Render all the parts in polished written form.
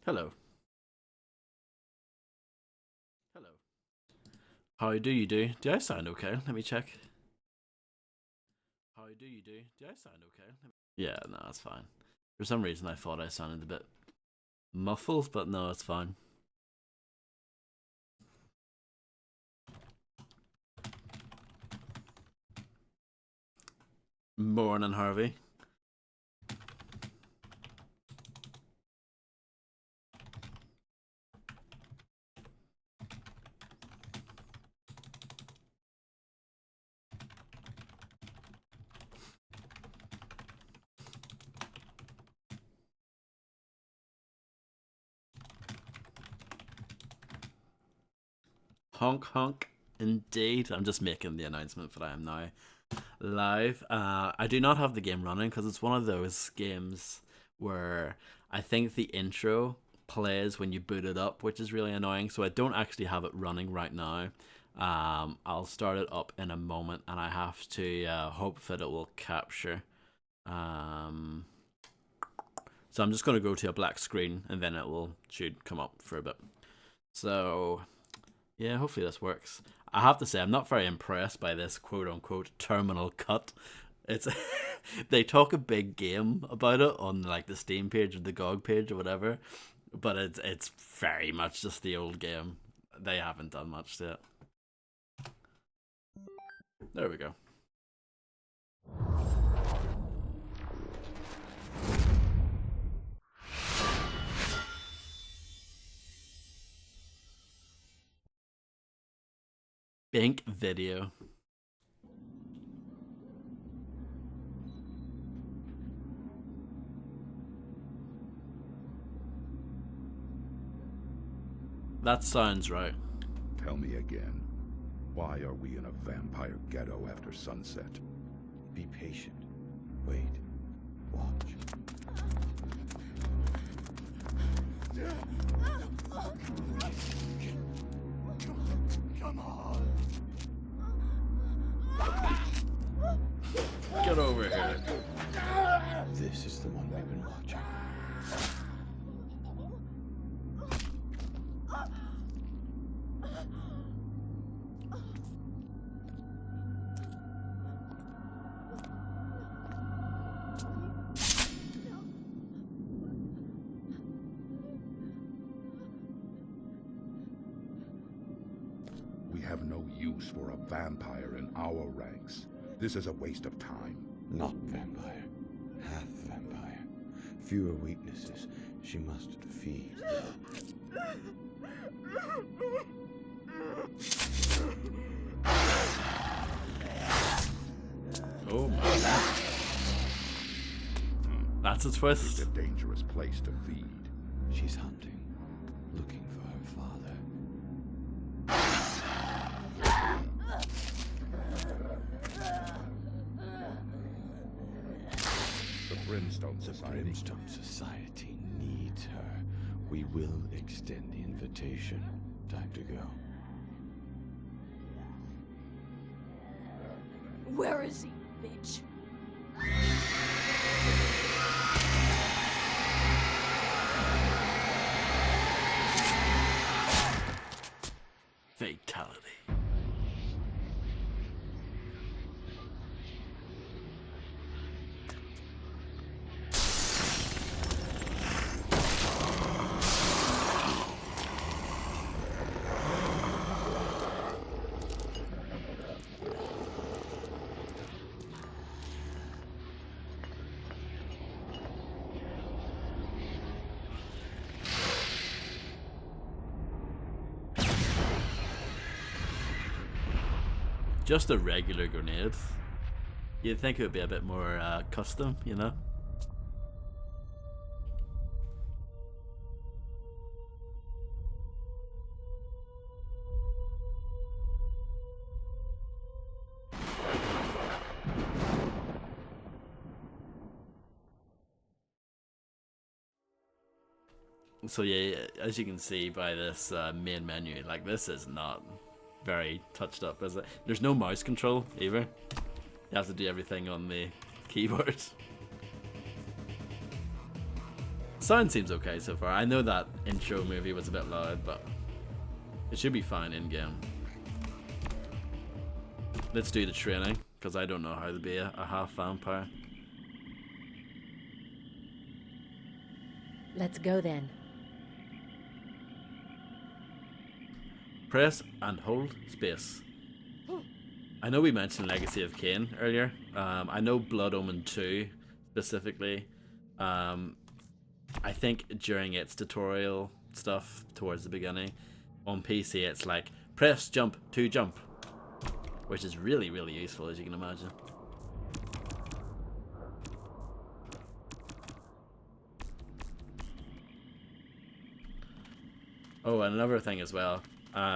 Hello. Hello. How do you do? Do I sound okay? Let me check. How do you do? Do I sound okay? Yeah, no, it's fine. For some reason, I thought I sounded a bit muffled, but no, it's fine. Morning, Harvey. Honk honk. Indeed. I'm just making the announcement that I am now live. I do not have the game running because it's one of those games where I think the intro plays when you boot it up, which is really annoying. So I don't actually have it running right now. I'll start it up in a moment, and I have to hope that it will capture. Um, so I'm just going to go to a black screen, and then it will should come up for a bit. So yeah, hopefully this works. I have to say, I'm not very impressed by this quote unquote terminal cut. It's they talk a big game about it on like the Steam page or the GOG page or whatever, but it's very much just the old game. They haven't done much to it. There we go. Bink video. That sounds right. Tell me again, why are we in a vampire ghetto after sunset? Be patient. Wait. Watch. Come on! Get over here. This is the one we've been watching. We have no use for a vampire in our ranks. This is a waste of time. Not vampire. Half vampire. Fewer weaknesses. She must feed. Oh my. That's a It's twist. a dangerous place to feed. She's hunting. Looking for her father. The Brimstone The Society. Brimstone Society needs her. We will extend the invitation. Time to go. Where is he, bitch? Fatality. Just a regular grenade. You'd think it would be a bit more custom, you know? So yeah, as you can see by this main menu, like this is not very touched up, is it? There's no mouse control either. You have to do everything on the keyboard. sound seems okay so far. I know that intro movie was a bit loud, but it should be fine in game. Let's do the training, because I don't know how to be a half vampire. Let's go then. Press and hold space. I know we mentioned Legacy of Kain earlier. I know Blood Omen 2 specifically. I think during its tutorial stuff towards the beginning, on PC it's like press jump to jump, which is really, really useful, as you can imagine. Oh, and another thing as well.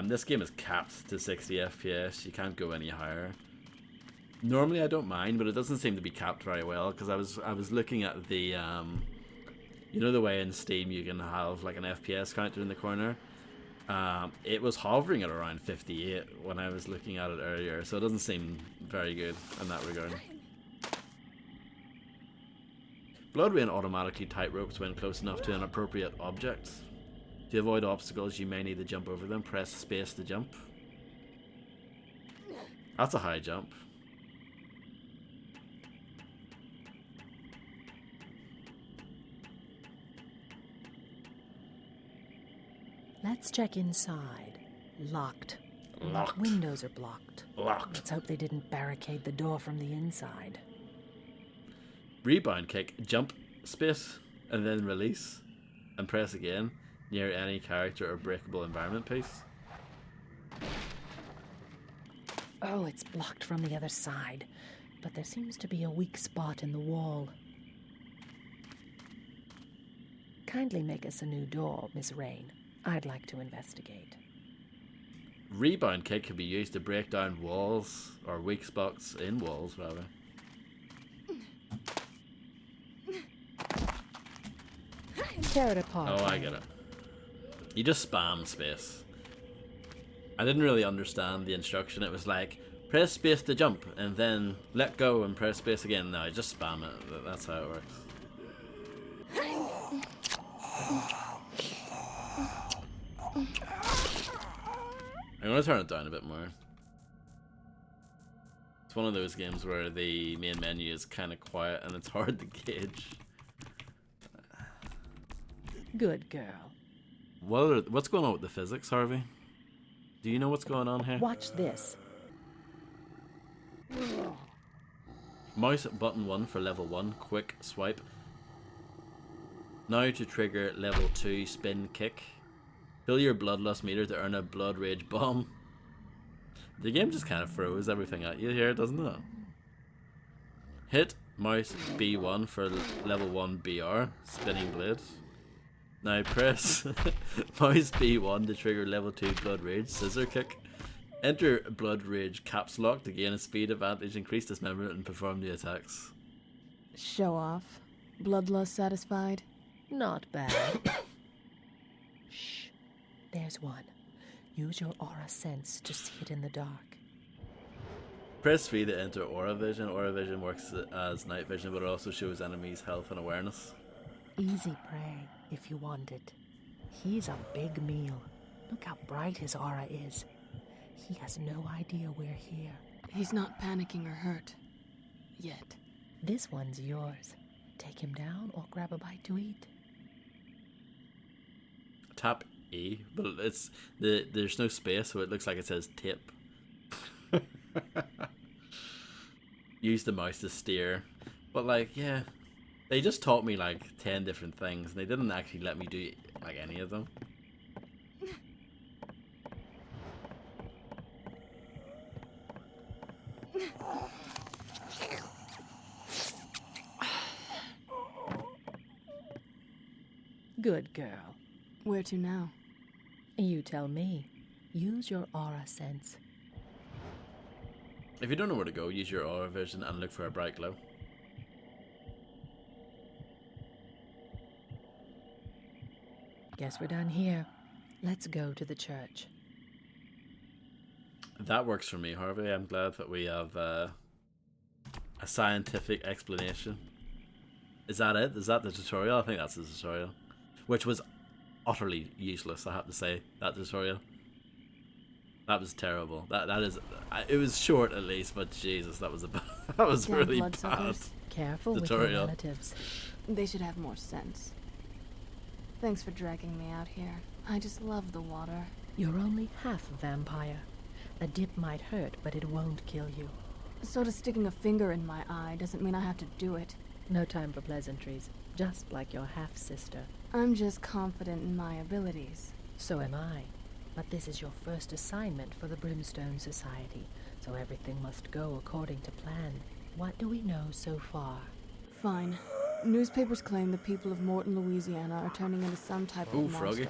This game is capped to 60 FPS. You can't go any higher. Normally I don't mind, but it doesn't seem to be capped very well, because I was looking at the you know the way in Steam you can have like an FPS counter in the corner. It was hovering at around 58 when I was looking at it earlier, so it doesn't seem very good in that regard. BloodRayne automatically tightropes when close enough to an appropriate object. To avoid obstacles, you may need to jump over them. Press space to jump. That's a high jump. Let's check inside. Locked. Locked. Windows are blocked. Locked. Let's hope they didn't barricade the door from the inside. Rebound kick, jump, space, and then release. And press again near any character or breakable environment piece. Oh, it's blocked from the other side. But there seems to be a weak spot in the wall. Kindly make us a new door, Miss Rain. I'd like to investigate. Rebound kick can be used to break down walls, or weak spots in walls, rather. Tear it apart. Oh, I get it. You just spam space. I didn't really understand the instruction. It was like, press space to jump, and then let go and press space again. No, just spam it. That's how it works. I'm going to turn it down a bit more. It's one of those games where the main menu is kind of quiet and it's hard to gauge. Good girl. What's going on with the physics, Harvey? Do you know what's going on here? Watch this. Mouse button 1 for level 1, quick swipe. Now to trigger level 2, spin kick. Fill your bloodlust meter to earn a blood rage bomb. The game just kind of throws everything at you here, doesn't it? Hit mouse B1 for level 1 BR, spinning blade. Now press mouse B1 to trigger level 2 blood rage, scissor kick. Enter blood rage caps lock to gain a speed advantage, increase dismemberment, and perform new attacks. Show off. Bloodlust satisfied? Not bad. Shh. There's one. Use your aura sense to see it in the dark. Press V to enter aura vision. Aura vision works as night vision, but it also shows enemies' health and awareness. Easy prey, if you want it. He's a big meal. Look how bright his aura is. He has no idea we're here. He's not panicking or hurt. Yet. This one's yours. Take him down or grab a bite to eat. Tap E, but there's no space, so it looks like it says tip. Use the mouse to steer. But like, yeah, they just taught me like 10 different things, and they didn't actually let me do like any of them. Good girl. Where to now? You tell me. Use your aura sense. If you don't know where to go, use your aura vision and look for a bright glow. Guess we're done here. Let's go to the church. That works for me, Harvey. I'm glad that we have a scientific explanation. Is that it? Is that the tutorial? I think that's the tutorial. which was utterly useless. I have to say, that tutorial. That was terrible. That is. It was short at least, but Jesus, that was that was Damn really bad. bloodsuckers. Careful with Tutorial. your relatives. They should have more sense. Thanks for dragging me out here. I just love the water. You're only half a vampire. A dip might hurt, but it won't kill you. Sort of sticking a finger in my eye doesn't mean I have to do it. No time for pleasantries, just like your half-sister. I'm just confident in my abilities. So am I. But this is your first assignment for the Brimstone Society, so everything must go according to plan. What do we know so far? Fine. Newspapers claim the people of Morton, Louisiana are turning into some type of Ooh, monster. froggy.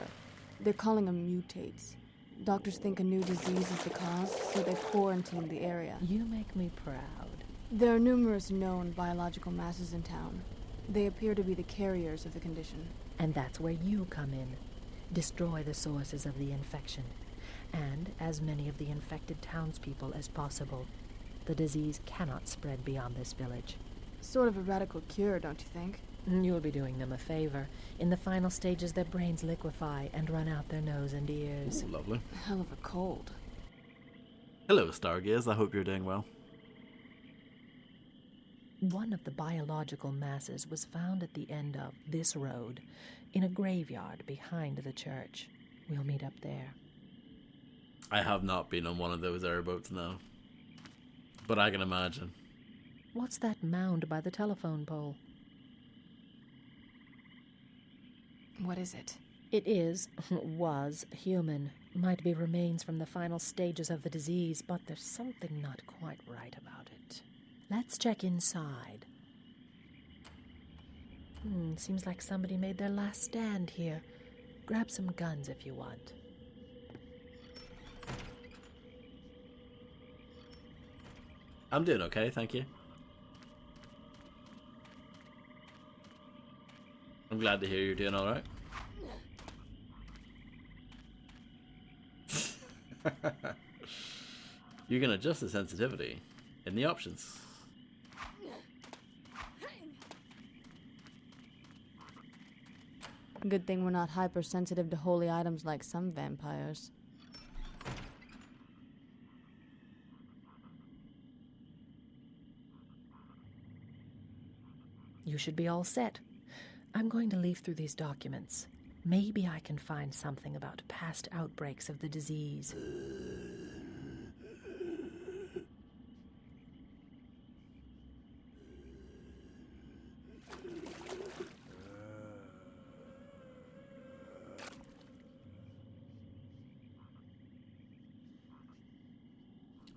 They're calling them mutates. Doctors think a new disease is the cause, so they quarantine the area. You make me proud. There are numerous known biological masses in town. They appear to be the carriers of the condition. And that's where you come in. Destroy the sources of the infection. And as many of the infected townspeople as possible. The disease cannot spread beyond this village. Sort of a radical cure, don't you think? You'll be doing them a favor. In the final stages, their brains liquefy and run out their nose and ears. Ooh, lovely. Hell of a cold. Hello, Stargaze. I hope you're doing well. One of the biological masses was found at the end of this road, in a graveyard behind the church. We'll meet up there. I have not been on one of those airboats now, but I can imagine. What's that mound by the telephone pole? What is it? It was human. Might be remains from the final stages of the disease, but there's something not quite right about it. Let's check inside. Seems like somebody made their last stand here. Grab some guns if you want. I'm doing okay, thank you. I'm glad to hear you're doing alright. You can adjust the sensitivity in the options. Good thing we're not hypersensitive to holy items like some vampires. You should be all set. I'm going to leaf through these documents. Maybe I can find something about past outbreaks of the disease.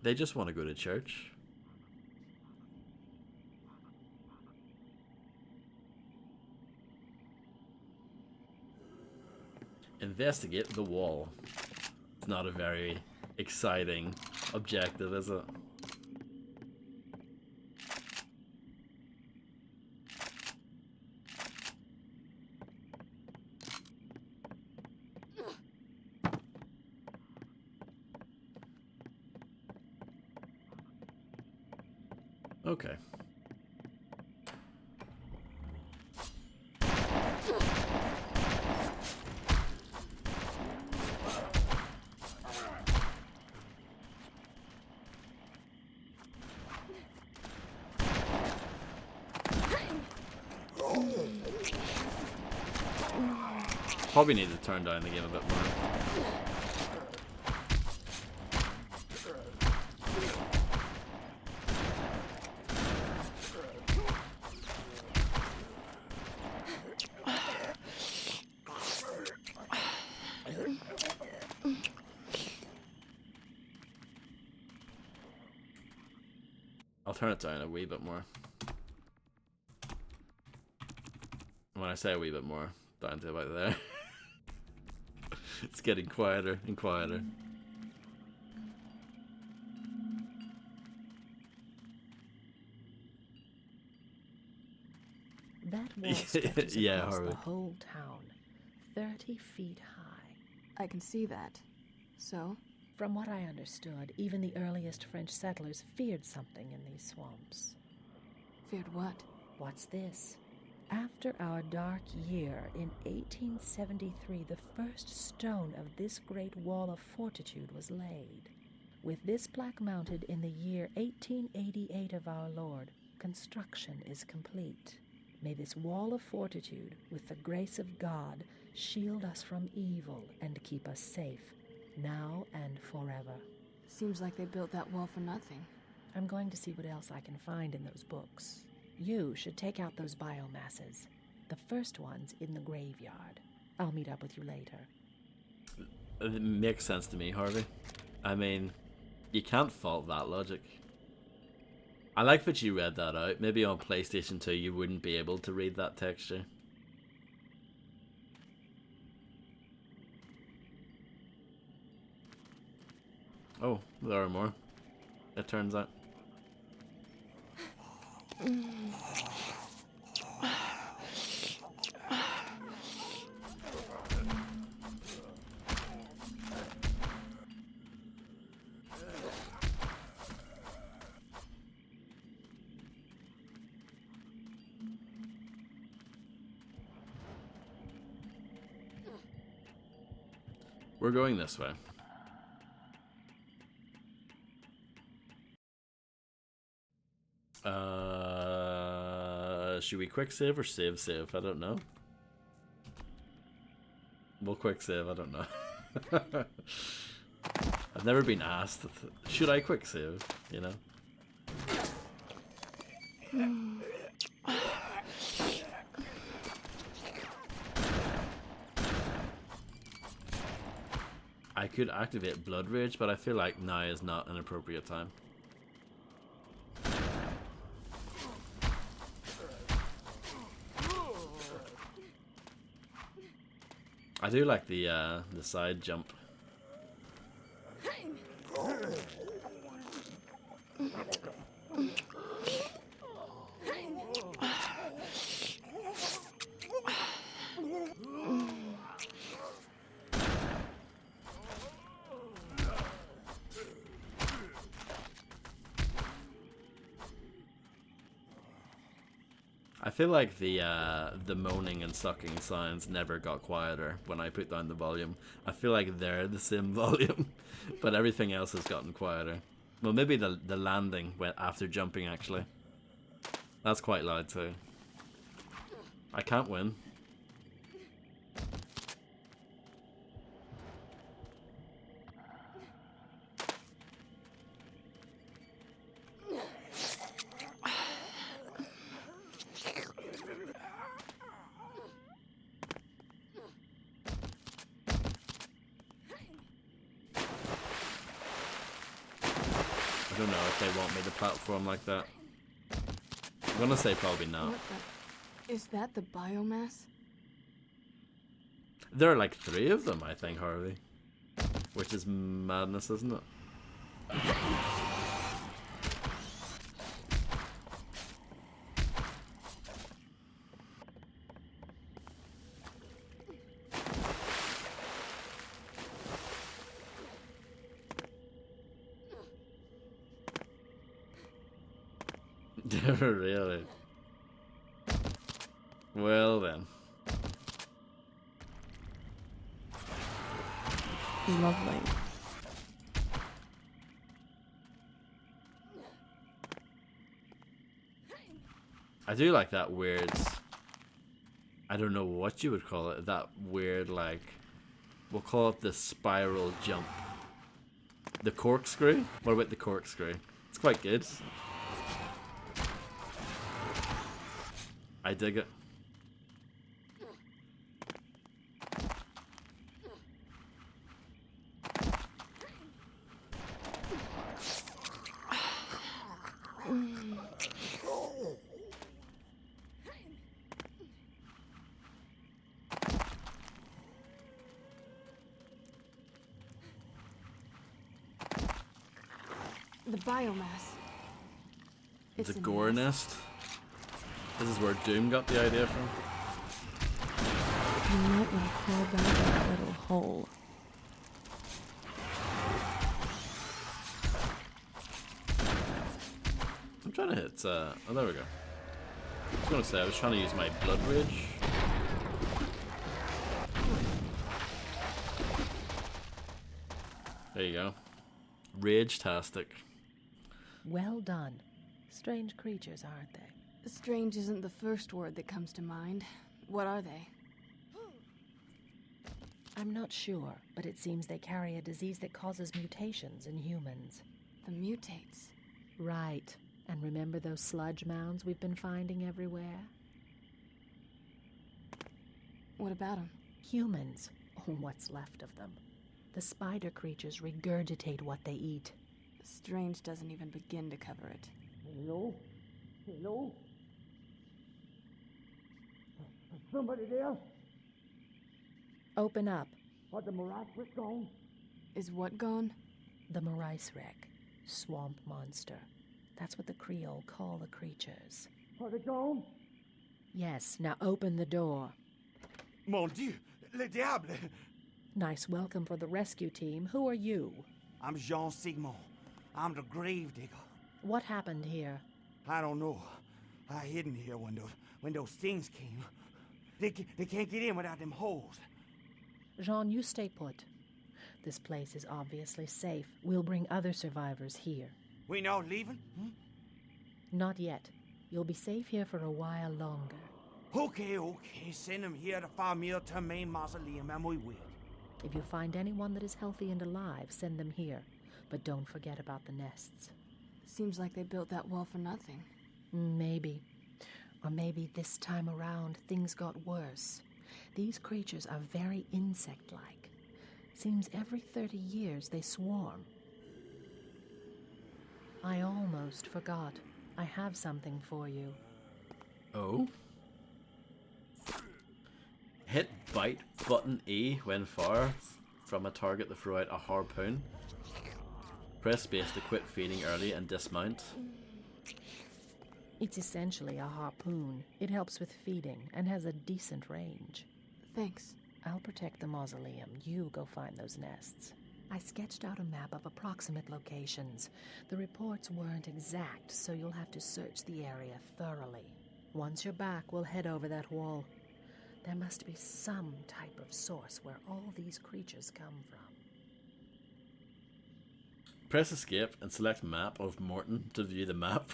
They just want to go to church. Investigate the wall. It's not a very exciting objective, is it? Okay. Probably need to turn down the game a bit more. I'll turn it down a wee bit more. When I say a wee bit more, down to about there. It's getting quieter and quieter. That wall stretches Yeah, across Harvey. the whole town, 30 feet high. I can see that. So? From what I understood, even the earliest French settlers feared something in these swamps. Feared what? What's this? After our dark year in 1873, the first stone of this great wall of fortitude was laid. With this plaque mounted in the year 1888 of our Lord, construction is complete. May this wall of fortitude, with the grace of God, shield us from evil and keep us safe, now and forever. Seems like they built that wall for nothing. I'm going to see what else I can find in those books. You should take out those biomasses. The first one's in the graveyard. I'll meet up with you later. It makes sense to me, Harvey. I mean, you can't fault that logic. I like that you read that out. Maybe on PlayStation 2 you wouldn't be able to read that texture. Oh, there are more, it turns out. We're going this way. Should we quick save or save? I don't know. We'll quick save, I don't know. I've never been asked, should I quick save, you know? I could activate Blood Rage, but I feel like now is not an appropriate time. I do like the side jump. I feel like the moaning and sucking sounds never got quieter when I put down the volume. I feel like they're the same volume, but everything else has gotten quieter. Well, maybe the landing went after jumping, actually. That's quite loud too. I can't win. I don't know if they want me to platform like that. I'm gonna say probably not. What the... Is that the biomass? There are like 3 of them, I think, Harvey. Which is madness, isn't it? Really? Well then. Lovely. I do like that weird... I don't know what you would call it. That weird, like... We'll call it the spiral jump. The corkscrew? What about the corkscrew? It's quite good. I dig it. The biomass. It's a in gore this. nest. This is where Doom got the idea from. You might want to crawl back that little hole. I'm trying to hit, oh, there we go. I was gonna say, I was trying to use my blood rage. There you go. Rage-tastic. Well done. Strange creatures, aren't they? Strange isn't the first word that comes to mind. What are they? I'm not sure, but it seems they carry a disease that causes mutations in humans. The mutates. Right. And remember those sludge mounds we've been finding everywhere? What about them? Humans, or what's left of them. The spider creatures regurgitate what they eat. Strange doesn't even begin to cover it. Hello? Hello? Somebody there? Open up. Are the Marat gone? Is what gone? The Marisrek, swamp monster. That's what the Creole call the creatures. Are they gone? Yes, now open the door. Mon Dieu, le diable! Nice welcome for the rescue team. Who are you? I'm Jean Sigmund. I'm the grave digger. What happened here? I don't know. I hid in here when those things came. They can't get in without them holes. Jean, you stay put. This place is obviously safe. We'll bring other survivors here. We not leaving? Not yet. You'll be safe here for a while longer. Okay. Send them here to Famille Termain Mausoleum and we will. If you find anyone that is healthy and alive, send them here. But don't forget about the nests. Seems like they built that wall for nothing. Maybe. Or maybe this time around, things got worse. These creatures are very insect-like. Seems every 30 years they swarm. I almost forgot. I have something for you. Oh? Hit bite button E when far from a target to throw out a harpoon. Press space to quit feeding early and dismount. It's essentially a harpoon. It helps with feeding and has a decent range. Thanks. I'll protect the mausoleum. You go find those nests. I sketched out a map of approximate locations. The reports weren't exact, so you'll have to search the area thoroughly. Once you're back, we'll head over that wall. There must be some type of source where all these creatures come from. Press escape and select map of Morton to view the map.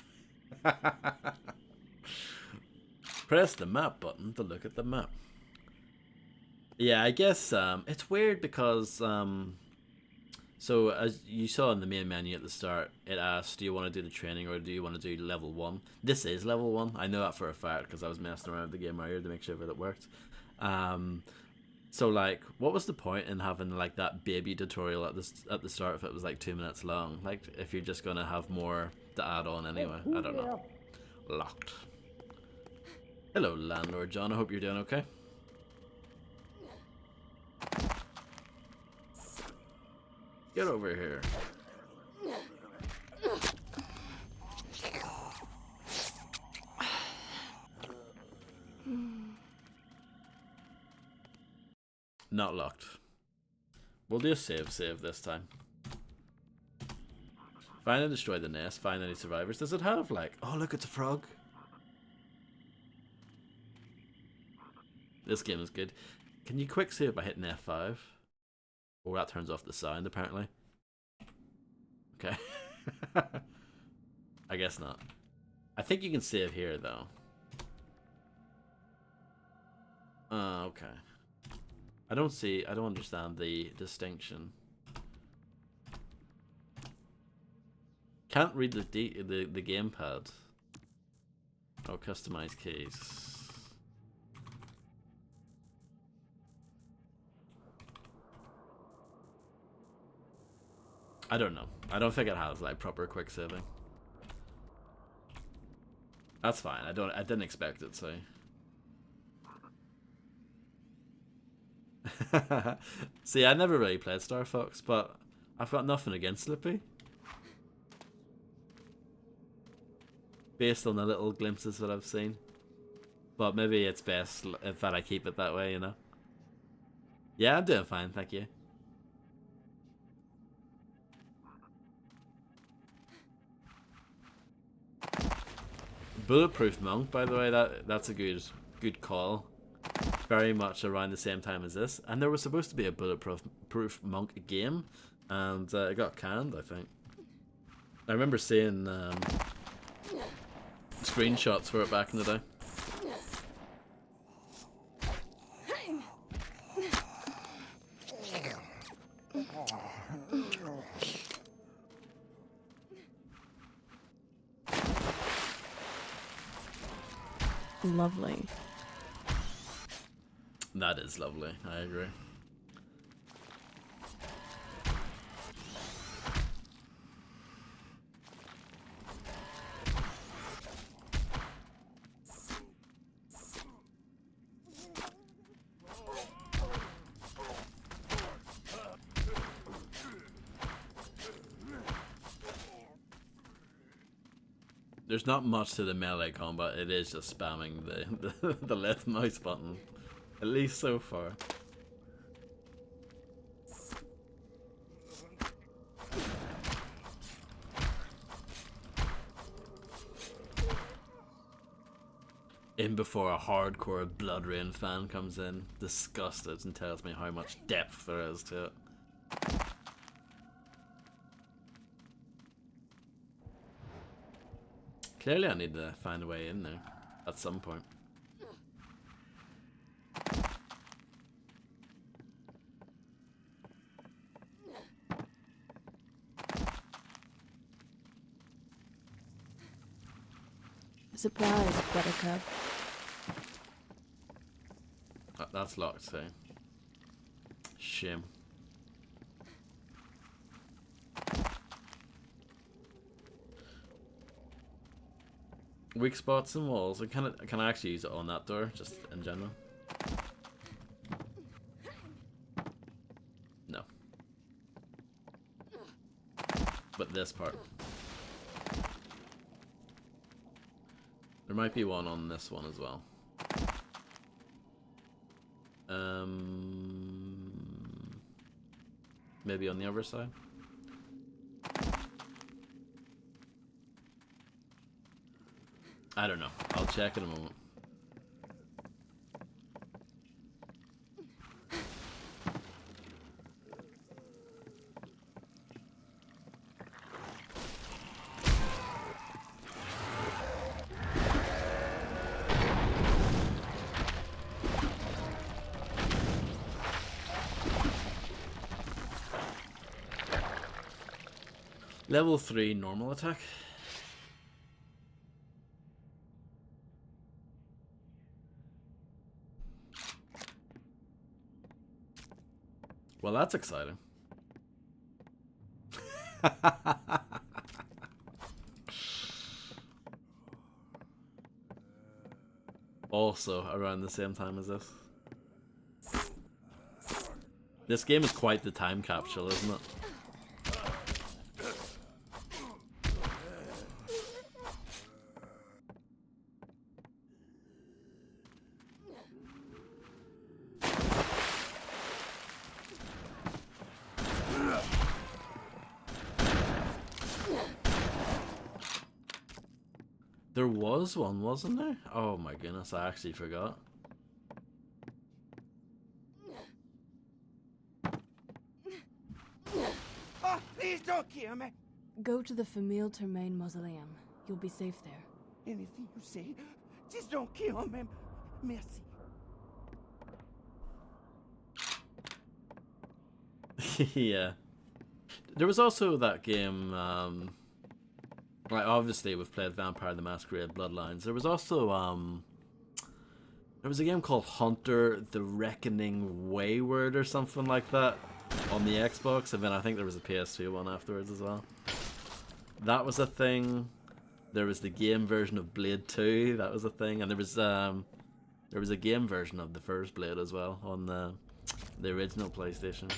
Press the map button to look at the map. Yeah, I guess it's weird because so as you saw in the main menu at the start, it asked, do you want to do the training or do you want to do level 1? This is level 1. I know that for a fact because I was messing around with the game earlier to make sure that it worked. So like, what was the point in having like that baby tutorial at the start if it was like 2 minutes long? Like, if you're just gonna have more to add on anyway. I don't know. Locked. Hello, Landlord John. I hope you're doing okay. Get over here. Not locked. We'll do a save this time. Find and destroy the nest. Find any survivors. Does it have like... Oh, look, it's a frog. This game is good. Can you quick save by hitting F5? Oh, that turns off the sound, apparently. Okay. I guess not. I think you can save here, though. Okay. I don't understand the distinction. Can't read the gamepad. Oh, customize keys. I don't know. I don't think it has like proper quick saving. That's fine. I didn't expect it, so. See, I never really played Star Fox, but I've got nothing against Slippy. Based on the little glimpses that I've seen. But maybe it's best if I keep it that way, you know? Yeah, I'm doing fine, thank you. Bulletproof Monk, by the way, that's a good call. Very much around the same time as this, and there was supposed to be a Bulletproof Monk game, and it got canned, I think. I remember seeing screenshots for it back in the day. Lovely. That is lovely, I agree. There's not much to the melee combat, it is just spamming the left mouse button. At least so far. In before a hardcore BloodRayne fan comes in, disgusted, and tells me how much depth there is to it. Clearly I need to find a way in there at some point. Surprise, Buttercup. That's locked, so. Shame. Weak spots and walls. Can I actually use it on that door, just in general? No. But this part. There might be one on this one as well. Maybe on the other side. I don't know. I'll check in a moment. Level 3 normal attack. Well, that's exciting. Also around the same time as this. This game is quite the time capsule, isn't it? There was one, wasn't there? Oh my goodness, I actually forgot. Oh, please don't kill me. Go to the Famille Termaine Mausoleum. You'll be safe there. Anything you say, just don't kill me. Merci. Yeah. There was also that game, like obviously we've played Vampire the Masquerade Bloodlines. There was also, there was a game called Hunter the Reckoning Wayward or something like that on the Xbox, and then I think there was a PS2 one afterwards as well. That was a thing. There was the game version of Blade 2, that was a thing, and there was a game version of the first Blade as well on the original PlayStation.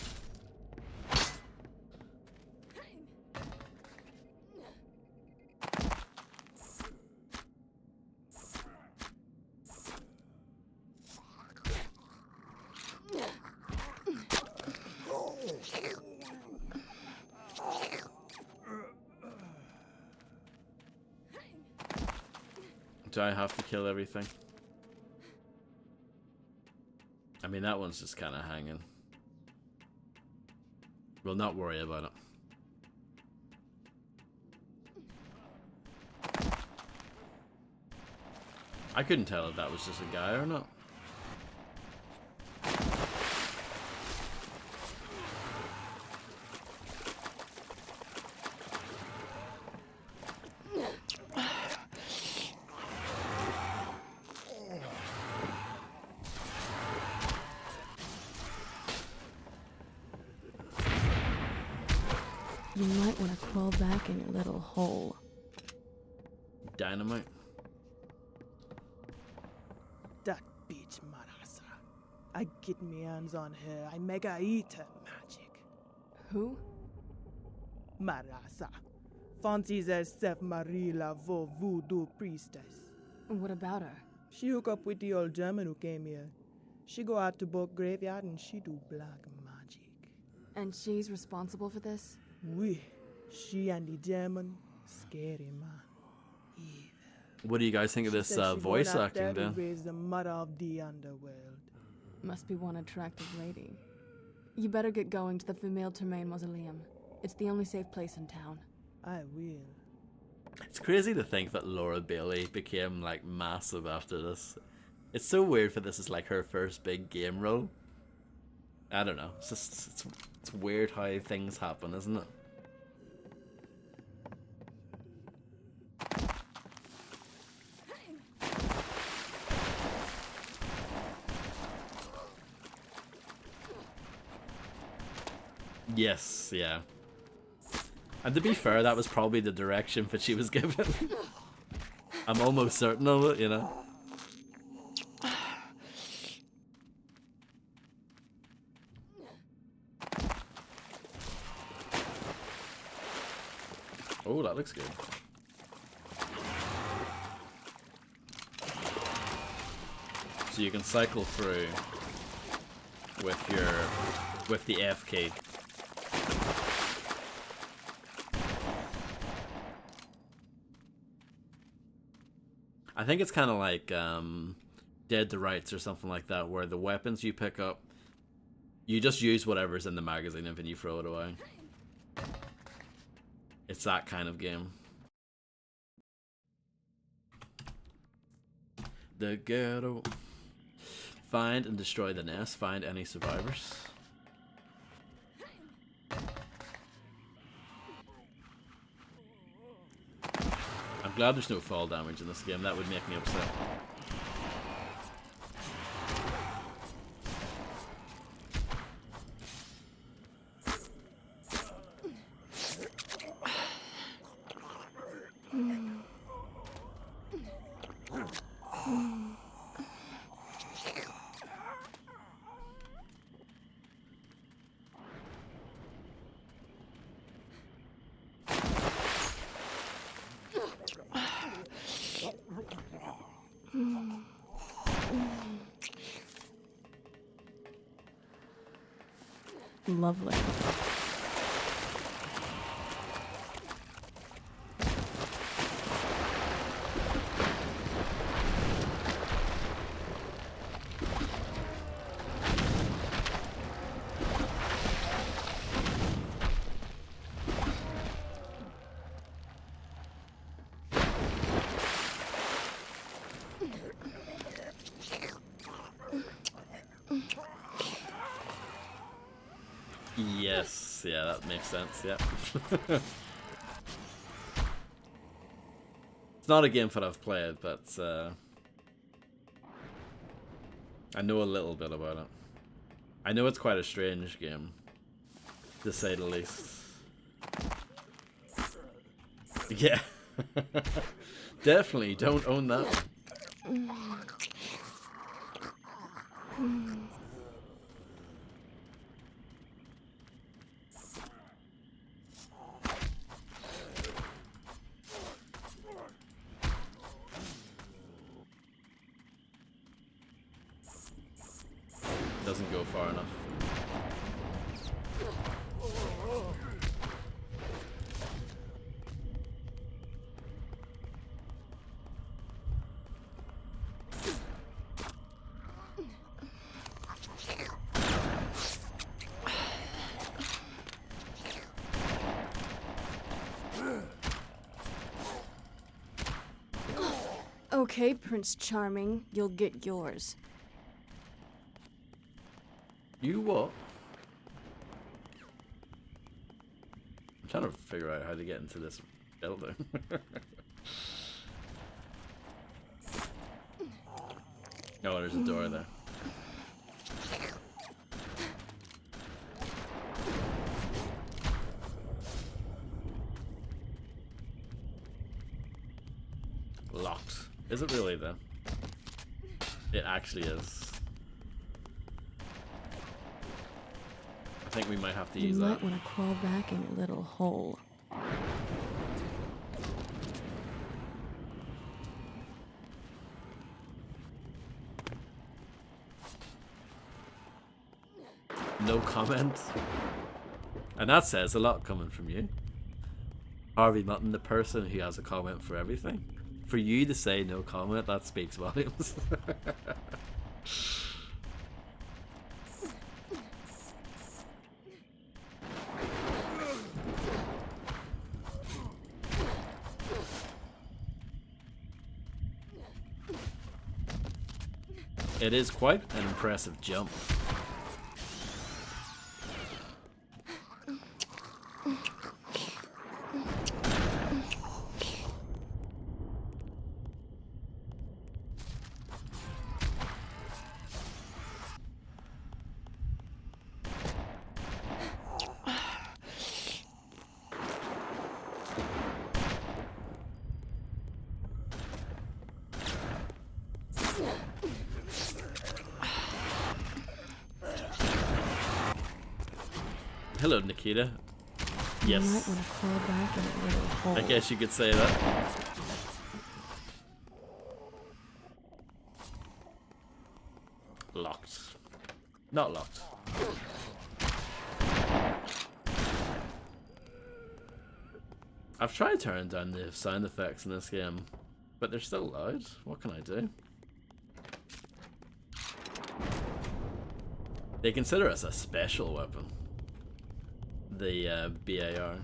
Do I have to kill everything? I mean, that one's just kind of hanging. We'll not worry about it. I couldn't tell if that was just a guy or not. You might want to crawl back in your little hole. Dynamite. That bitch Marasa. I get me hands on her. I make her eat her magic. Who? Marasa. Fancies herself Marie Laveau voodoo priestess. What about her? She hook up with the old German who came here. She go out to both graveyard and she do black magic. And she's responsible for this? We, she and the German, scary man. Evil. What do you guys think of this voice acting, To then? raise the mother of the underworld. Must be one attractive lady. You better get going to the Female Termaine Mausoleum. It's the only safe place in town. I will. It's crazy to think that Laura Bailey became like massive after this. It's so weird for this as like her first big game role. I don't know. It's just it's weird how things happen, isn't it? Yes, yeah. And to be fair, that was probably the direction that she was given. I'm almost certain of it, you know. Oh, that looks good. So you can cycle through with the F key. I think it's kind of like Dead to Rights or something like that, where the weapons you pick up, you just use whatever's in the magazine and then you throw it away. It's that kind of game. The ghetto. Find and destroy the nest. Find any survivors. I'm glad there's no fall damage in this game. That would make me upset. Lovely. Yes, yeah, that makes sense, yeah. It's not a game that I've played, but I know a little bit about it. I know it's quite a strange game, to say the least. Yeah. Definitely don't own that one. Doesn't go far enough. Okay, Prince Charming, you'll get yours. You what? I'm trying to figure out how to get into this building. Oh, there's a door there. Locked. Is it really though? It actually is. I think we might have to use You that. might want to crawl back in your little hole. No comment. And that says a lot coming from you. Harvey Mutton, the person who has a comment for everything. For you to say no comment, that speaks volumes. It is quite an impressive jump. Hello, Nikita. You might Yes, want to crawl back in your little hole. I guess you could say that. Locked. Not locked. I've tried turning down the sound effects in this game, but they're still loud. What can I do? They consider us a special weapon. The BAR.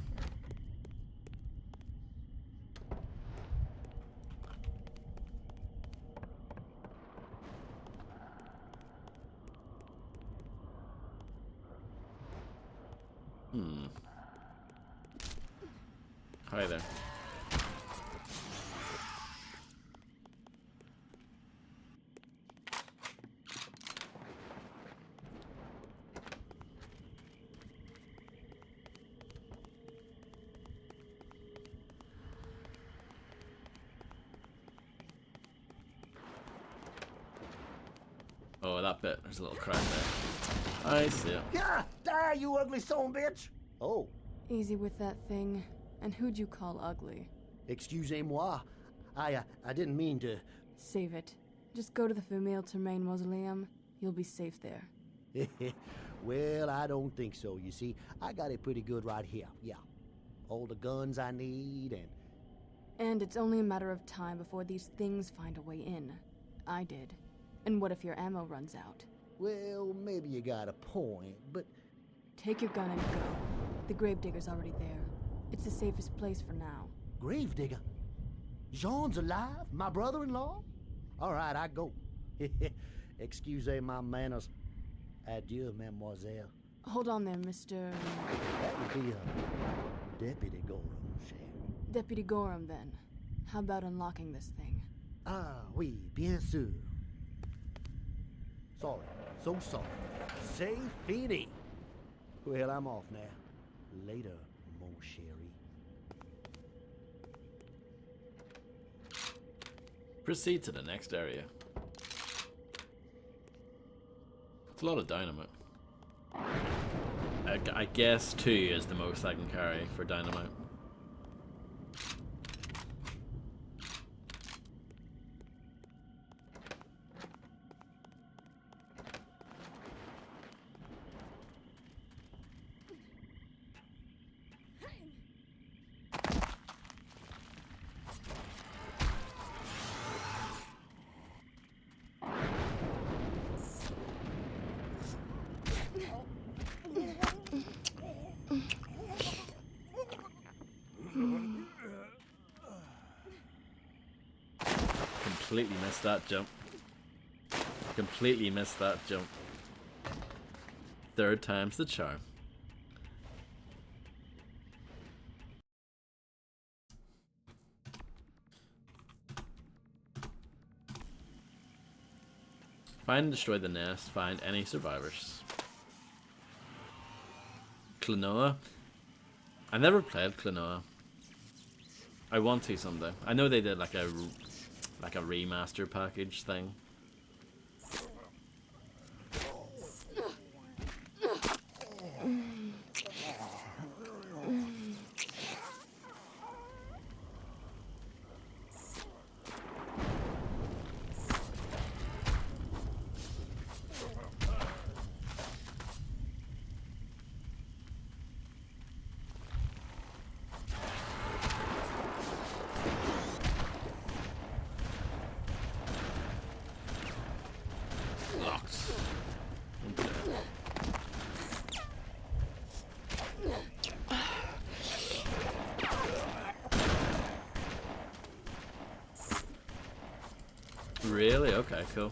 Hi there. Oh, that bit. There's a little crack there. I see it. Yeah, die, you ugly son bitch. Oh, Easy with that thing. And who'd you call ugly? excusez-moi. I didn't mean to. Save it. Just go to the Female Termaine Mausoleum. You'll be safe there. Well, I don't think so. You see, I got it pretty good right here. Yeah. All the guns I need and... And it's only a matter of time before these things find a way in. I did. And what if your ammo runs out? Well, maybe you got a point, but... Take your gun and go. The gravedigger's already there. It's the safest place for now. Gravedigger? Jean's alive? My brother-in-law? All right, I go. Excusez my manners. Adieu, mademoiselle. Hold on there, Mr. That would be Deputy Gorham, cher. Deputy Gorham, then. How about unlocking this thing? Ah, oui, bien sûr. Sorry, so sorry. C'est fini. Well, I'm off now. Later, mon chéri. Proceed to the next area. It's a lot of dynamite. I guess 2 is the most I can carry for dynamite. completely missed that jump. Completely missed that jump. Third time's the charm. Find and destroy the nest. Find any survivors. Klonoa. I never played Klonoa. I want to someday. I know they did like a remaster package thing. Really? Okay, cool.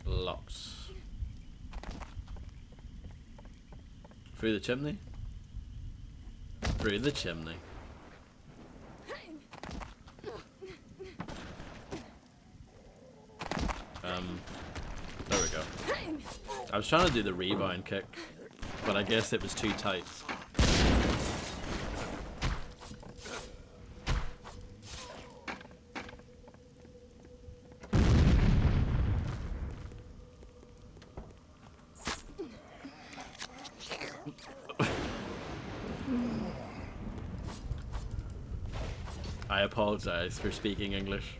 Locked. Through the chimney? Through the chimney. There we go. I was trying to do the rebound kick, but I guess it was too tight. I apologize for speaking English.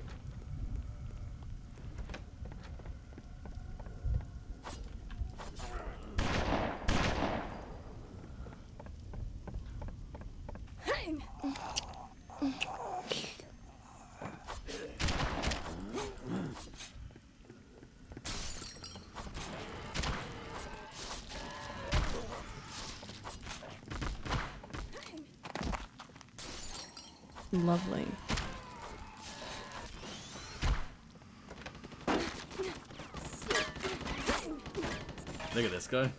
Lovely. Look at this guy.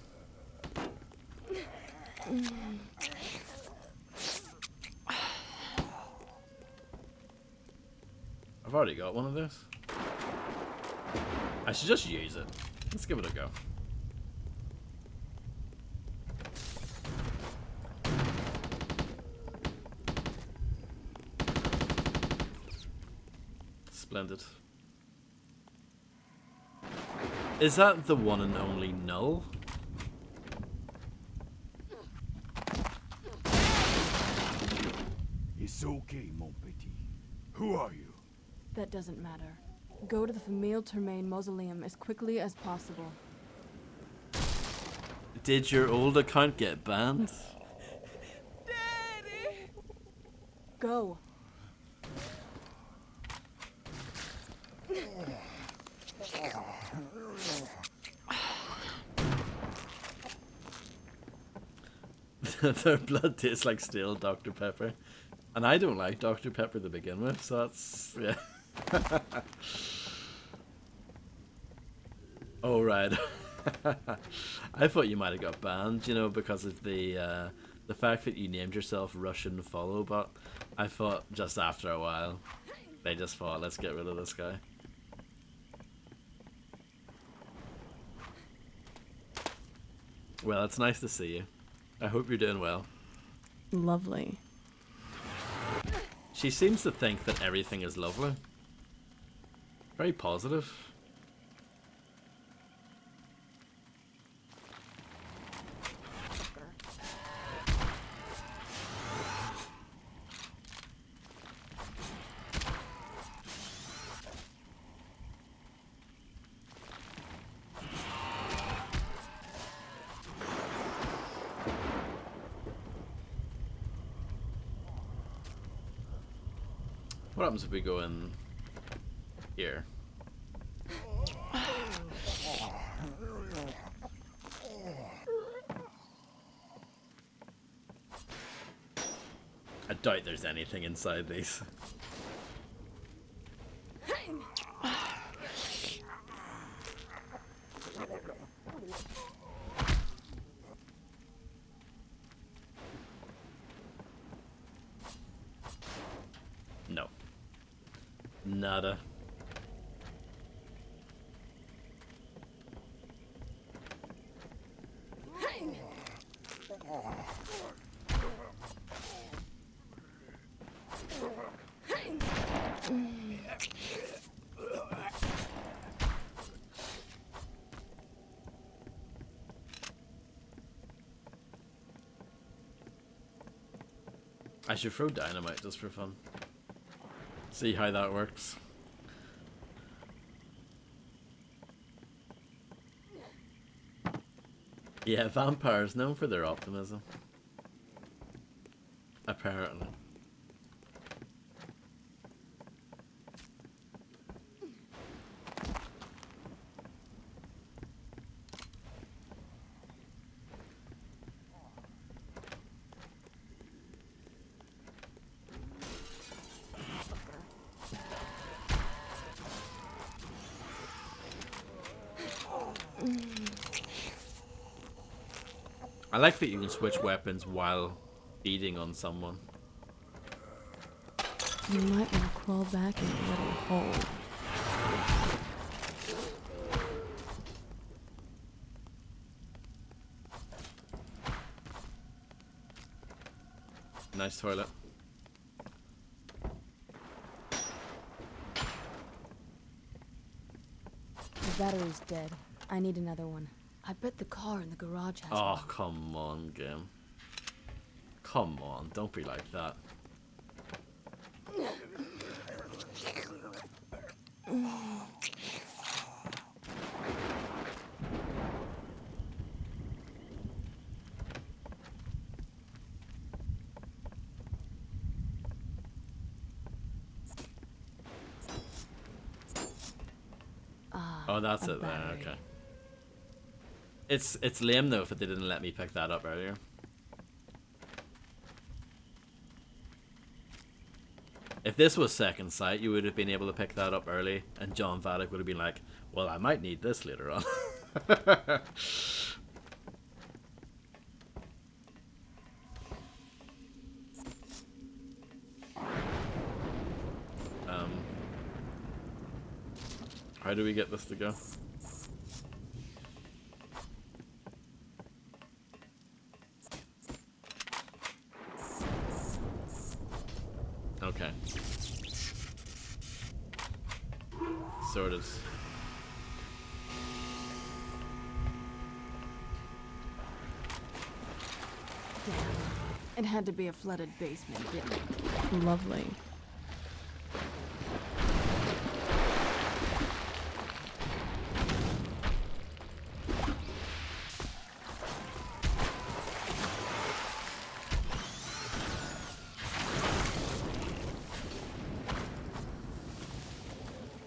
I've already got one of this. I should just use it. Let's give it a go. Splendid. Is that the one and only null? It's okay, mon petit. Who are you? That doesn't matter. Go to the Famille Termaine mausoleum as quickly as possible. Did your old account get banned? Daddy! Go. Their blood tastes like stale Dr. Pepper. And I don't like Dr. Pepper to begin with, so that's... yeah. Oh, right. I thought you might have got banned, you know, because of the fact that you named yourself Russian Followbot. I thought just after a while, they just thought, let's get rid of this guy. Well, it's nice to see you. I hope you're doing well. Lovely. She seems to think that everything is lovely. Very positive. What happens if we go in here? I doubt there's anything inside these. No. Nada. I should throw dynamite just for fun. See how that works. Yeah, vampires known for their optimism. Apparently. I like that you can switch weapons while beating on someone. You might want to crawl back in a little hole. Nice toilet. The battery's dead. I need another one. I bet the car in the garage has one. Oh, come on, game. Come on, don't be like that. Oh, that's it there, okay. It's lame though if they didn't let me pick that up earlier. If this was second sight, you would have been able to pick that up early, and John Vadek would have been like, well, I might need this later on. How do we get this to go? Okay. Sorted. Damn. It had to be a flooded basement, didn't it? Lovely.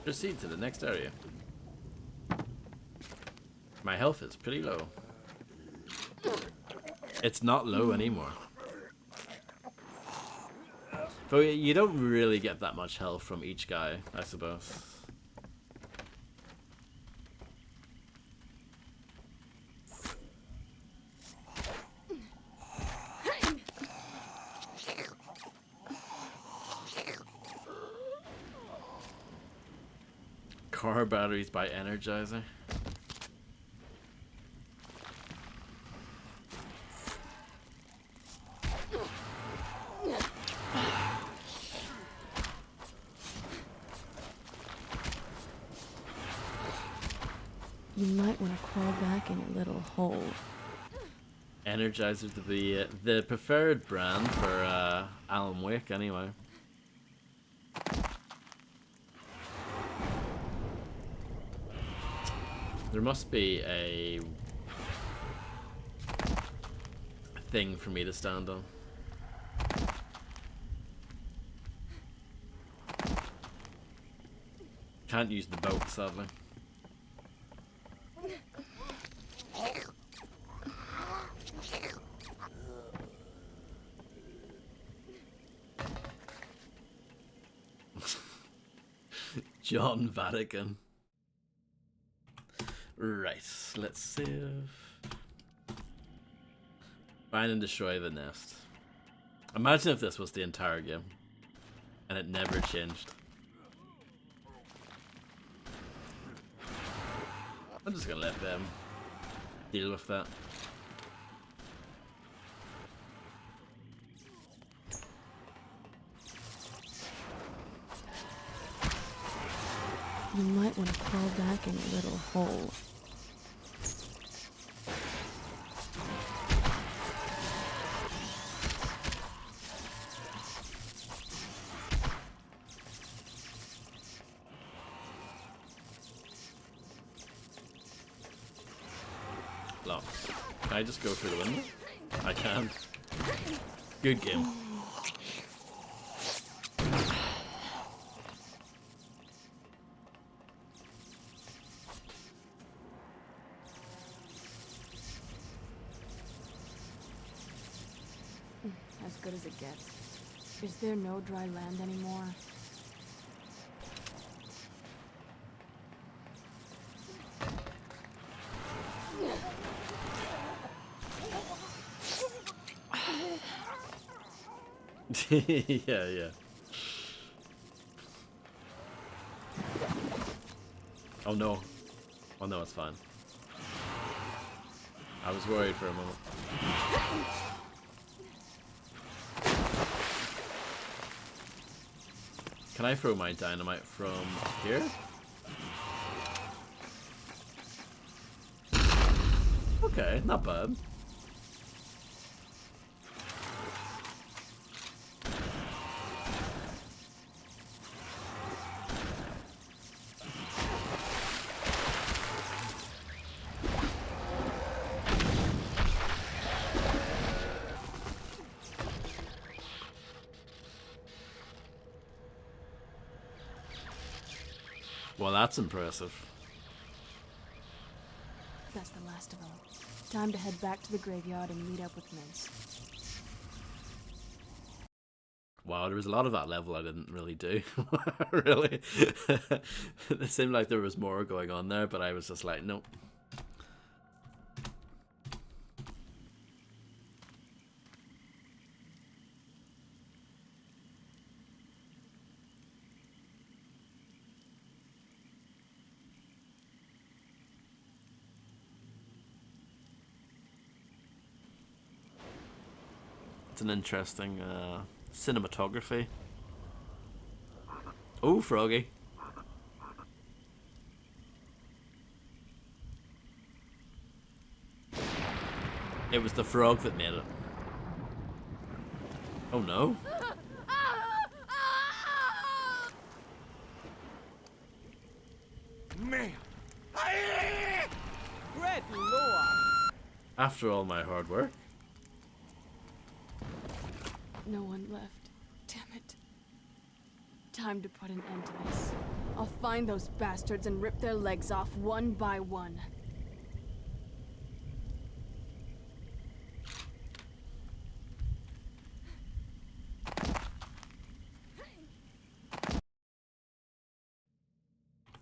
Proceed to the next area. My health is pretty low. It's not low anymore. But you don't really get that much health from each guy, I suppose. Car batteries by Energizer. You might want to crawl back in a little hole. Energizer to be the preferred brand for Alan Wake, anyway. There must be a thing for me to stand on. can't use the boat, sadly. John Vatican. Right, let's save. Find and destroy the nest. Imagine if this was the entire game and it never changed. I'm just gonna let them deal with that. You might want to crawl back in your little hole. Locked. Can I just go through the window? I can. Good game. As good as it gets. Is there no dry land anymore? Yeah. Oh no. Oh no, it's fine. I was worried for a moment. Can I throw my dynamite from here? Okay, not bad. Well, that's impressive. That's the last of them. Time to head back to the graveyard and meet up with Mince. Wow, there was a lot of that level I didn't really do. Really. It seemed like there was more going on there, but I was just like, nope. It's an interesting cinematography. Oh, Froggy. It was the frog that made it. Oh no. Man! Red Lord! After all my hard work. No one left. Damn it. Time to put an end to this. I'll find those bastards and rip their legs off one by one.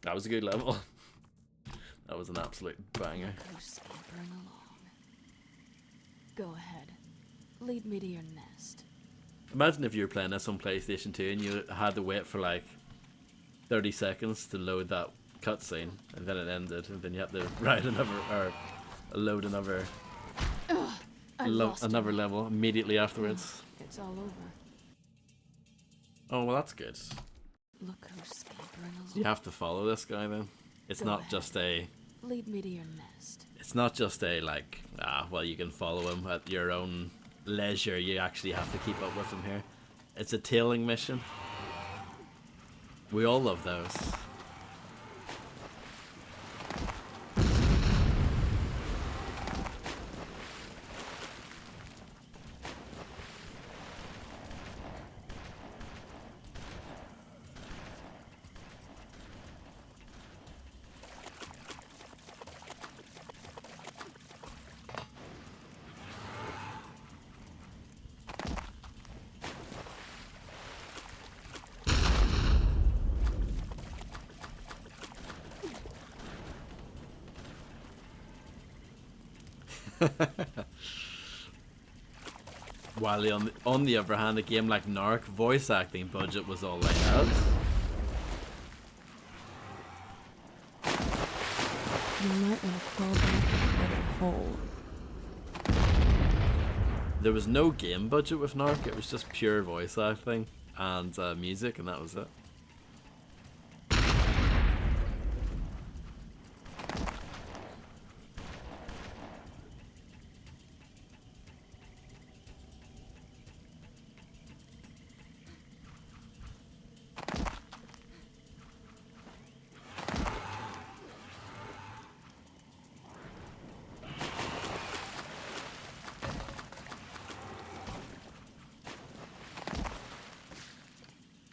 That was a good level. That was an absolute banger. Go scampering along. Go ahead. Lead me to your nest. Imagine if you were playing this on PlayStation 2 and you had to wait for like 30 seconds to load that cutscene, and then it ended, and then you had to write another, or load another, another level immediately afterwards. It's all over. Oh, well, that's good. Look who's scampering along. So you have to follow this guy then. It's Go not ahead. just a. Lead me to your nest. It's not just a like, well, you can follow him at your own leisure. You actually have to keep up with him here. It's a tailing mission. We all love those. While on the other hand, a game like Narc, voice acting budget was all they had. You might want to crawl back in a little hole. There was no game budget with Narc, it was just pure voice acting and music, and that was it.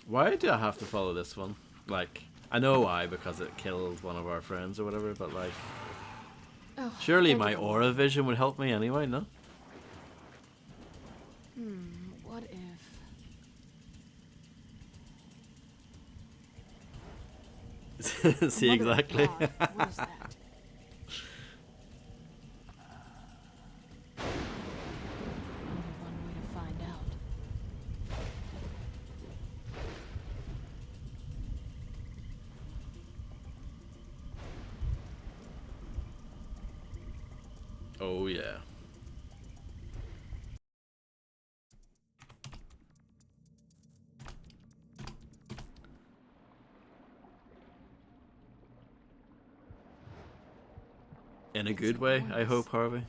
Why do I have to follow this one? Like, I know why, because it killed one of our friends or whatever, but like... Oh, surely my aura vision would help me anyway, no? What if... See, Mother of exactly. God, what is that? Only one way to find out. Oh yeah. In a good way, I hope, Harvey.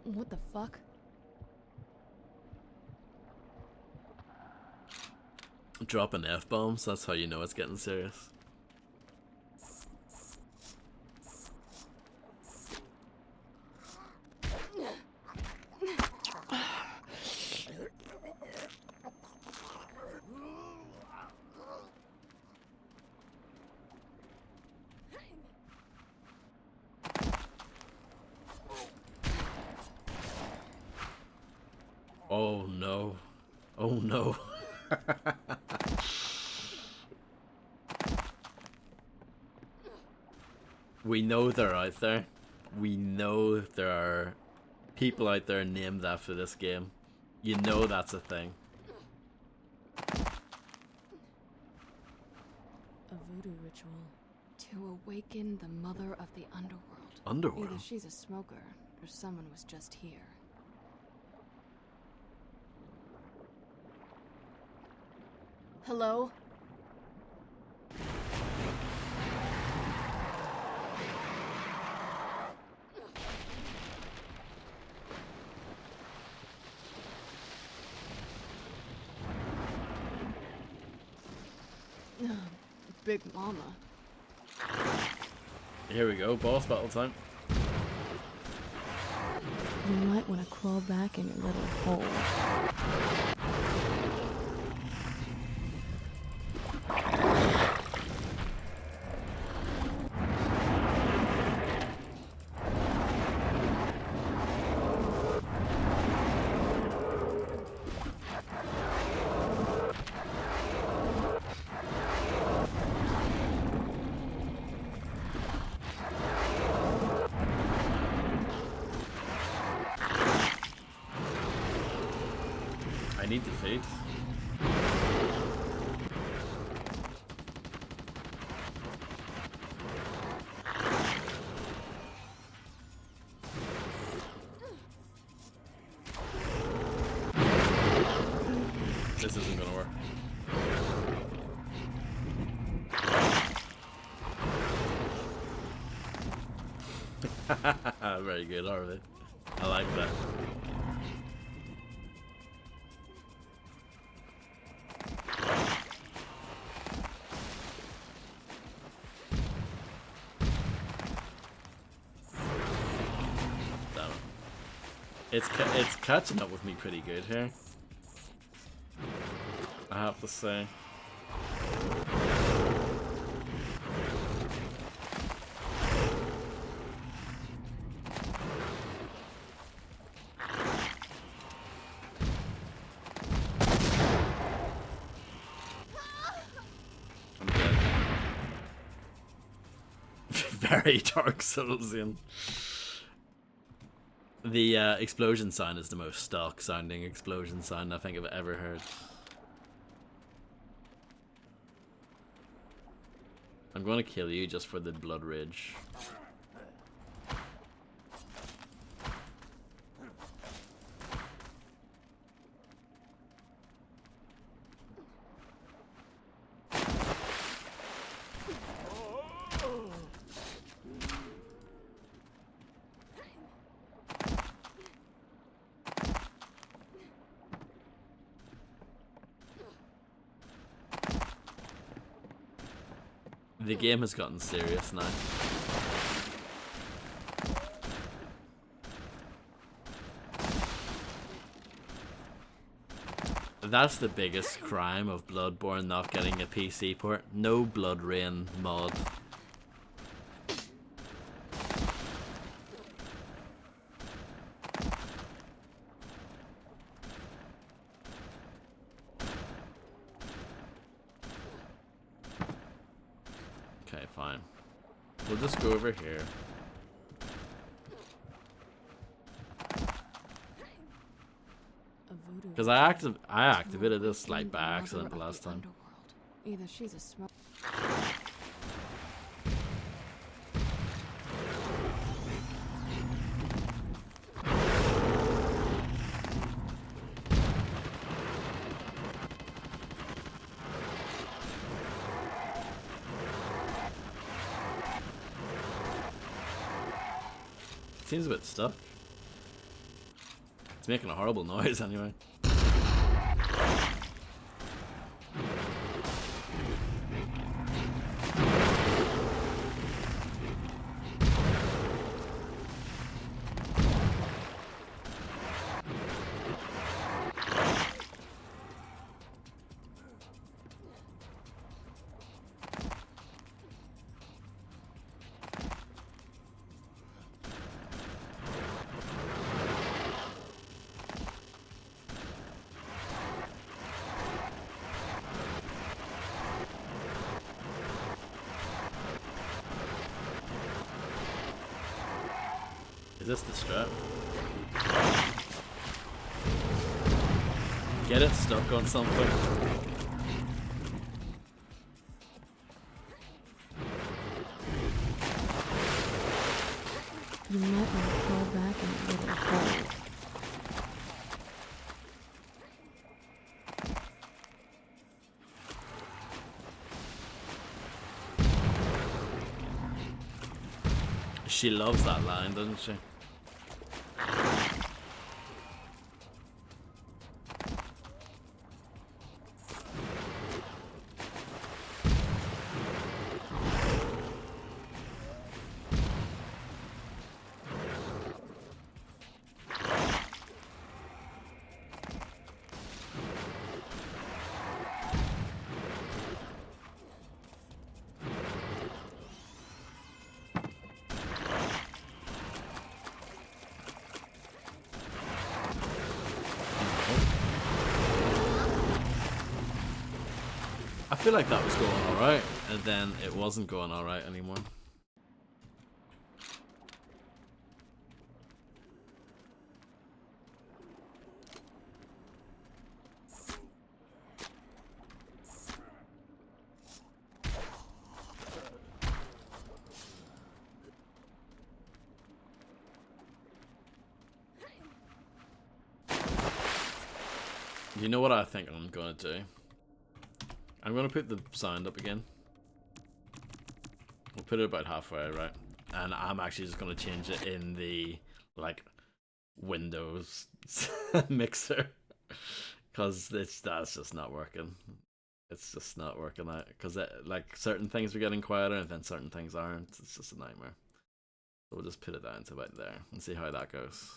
What the fuck? Dropping F-bombs, that's how you know it's getting serious. Oh no. Oh no. We know they're out there. We know there are people out there named after this game. You know that's a thing. A voodoo ritual. To awaken the mother of the underworld. Underworld? Either she's a smoker, or someone was just here. Hello? Big Mama. Here we go, boss battle time. You might want to crawl back in your little hole. I need the feed. This isn't gonna work. Very good, Harvey. I like that. Damn it. It's catching up with me pretty good here, I have to say. very Dark Soulsian. The explosion sound is the most stock sounding explosion sound I think I've ever heard. I'm going to kill you just for the blood rage. The game has gotten serious now. That's the biggest crime of Bloodborne not getting a PC port. No BloodRayne mod. Okay, fine. We'll just go over here. Because I activated this like by accident the last time. Either she's a smoke. Seems a bit stuck. It's making a horrible noise anyway. Is this the strap? Get it stuck on something. You might want to fall back in a little hole. She loves that line, doesn't she? I feel like that was going alright, and then it wasn't going alright anymore. You know what I think I'm gonna do? I'm gonna put the sound up again. We'll put it about halfway, right? And I'm actually just gonna change it in the like Windows mixer, because that's just not working. It's just not working out because like certain things are getting quieter and then certain things aren't. It's just a nightmare. So we'll just put it down to about there and see how that goes.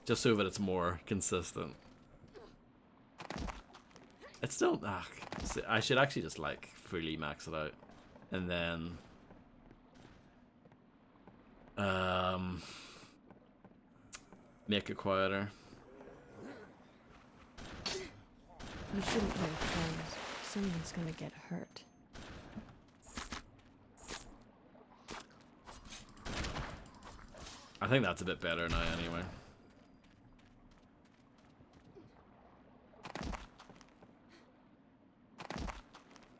Just so that it's more consistent. It's still... I should actually just like fully max it out. And then... make it quieter. You shouldn't wear clothes. Someone's gonna get hurt. I think that's a bit better now anyway.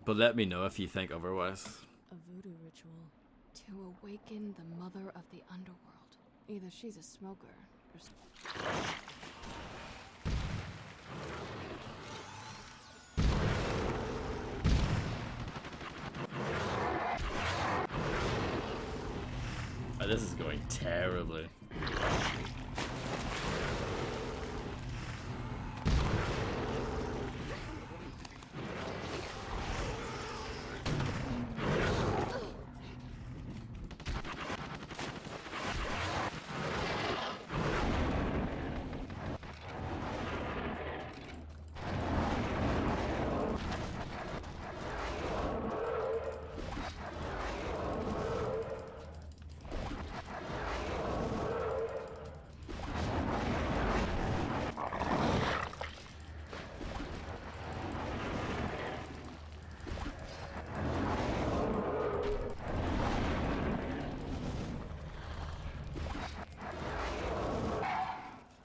But let me know if you think otherwise. A voodoo ritual to awaken the mother of the underworld. Either she's a smoker or Oh, this is going terribly.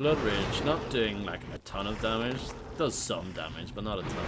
BloodRayne, not doing like a ton of damage. Does some damage, but not a ton.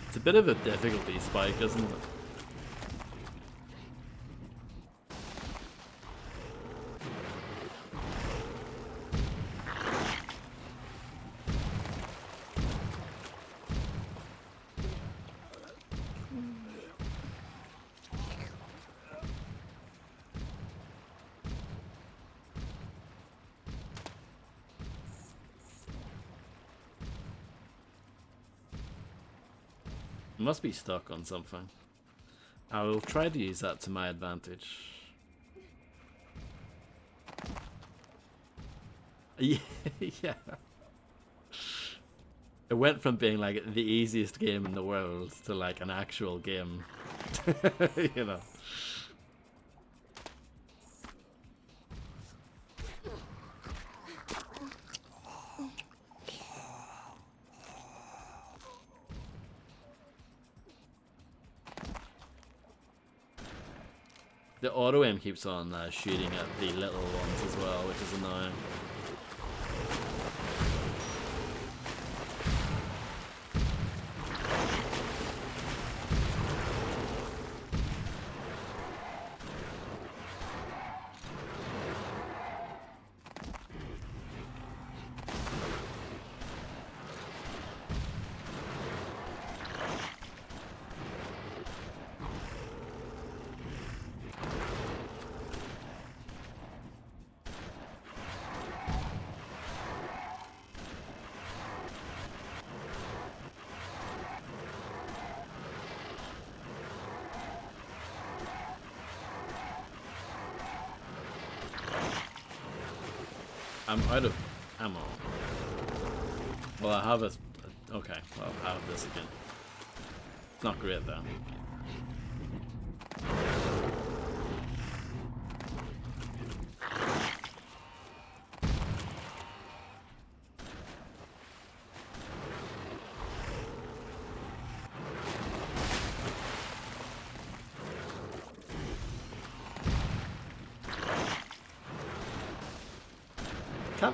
It's a bit of a difficulty spike, isn't it? Must be stuck on something. I will try to use that to my advantage. Yeah, yeah. It went from being like the easiest game in the world to like an actual game. You know. The auto aim keeps on shooting at the little ones as well, which is annoying. I'm out of ammo. Well, I have a... Okay, well, I have this again. It's not great, though.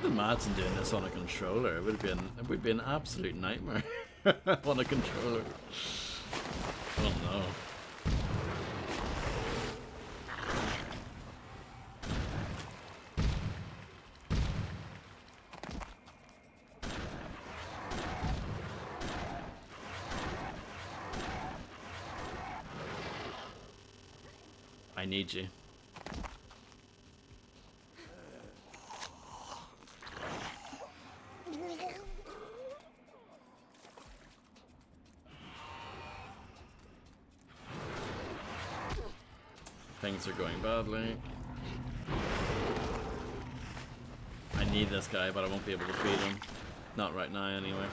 imagine doing this on a controller. It would be an absolute nightmare on a controller. Oh no. I need you. Things are going badly. I need this guy, but I won't be able to feed him. Not right now, anyway.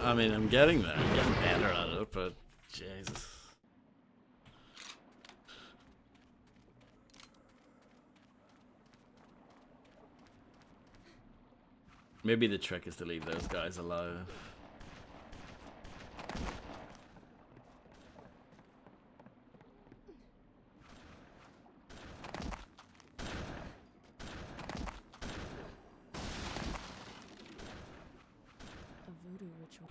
I mean, I'm getting there. I'm getting better at it, but Jesus. Maybe the trick is to leave those guys alive. A voodoo ritual.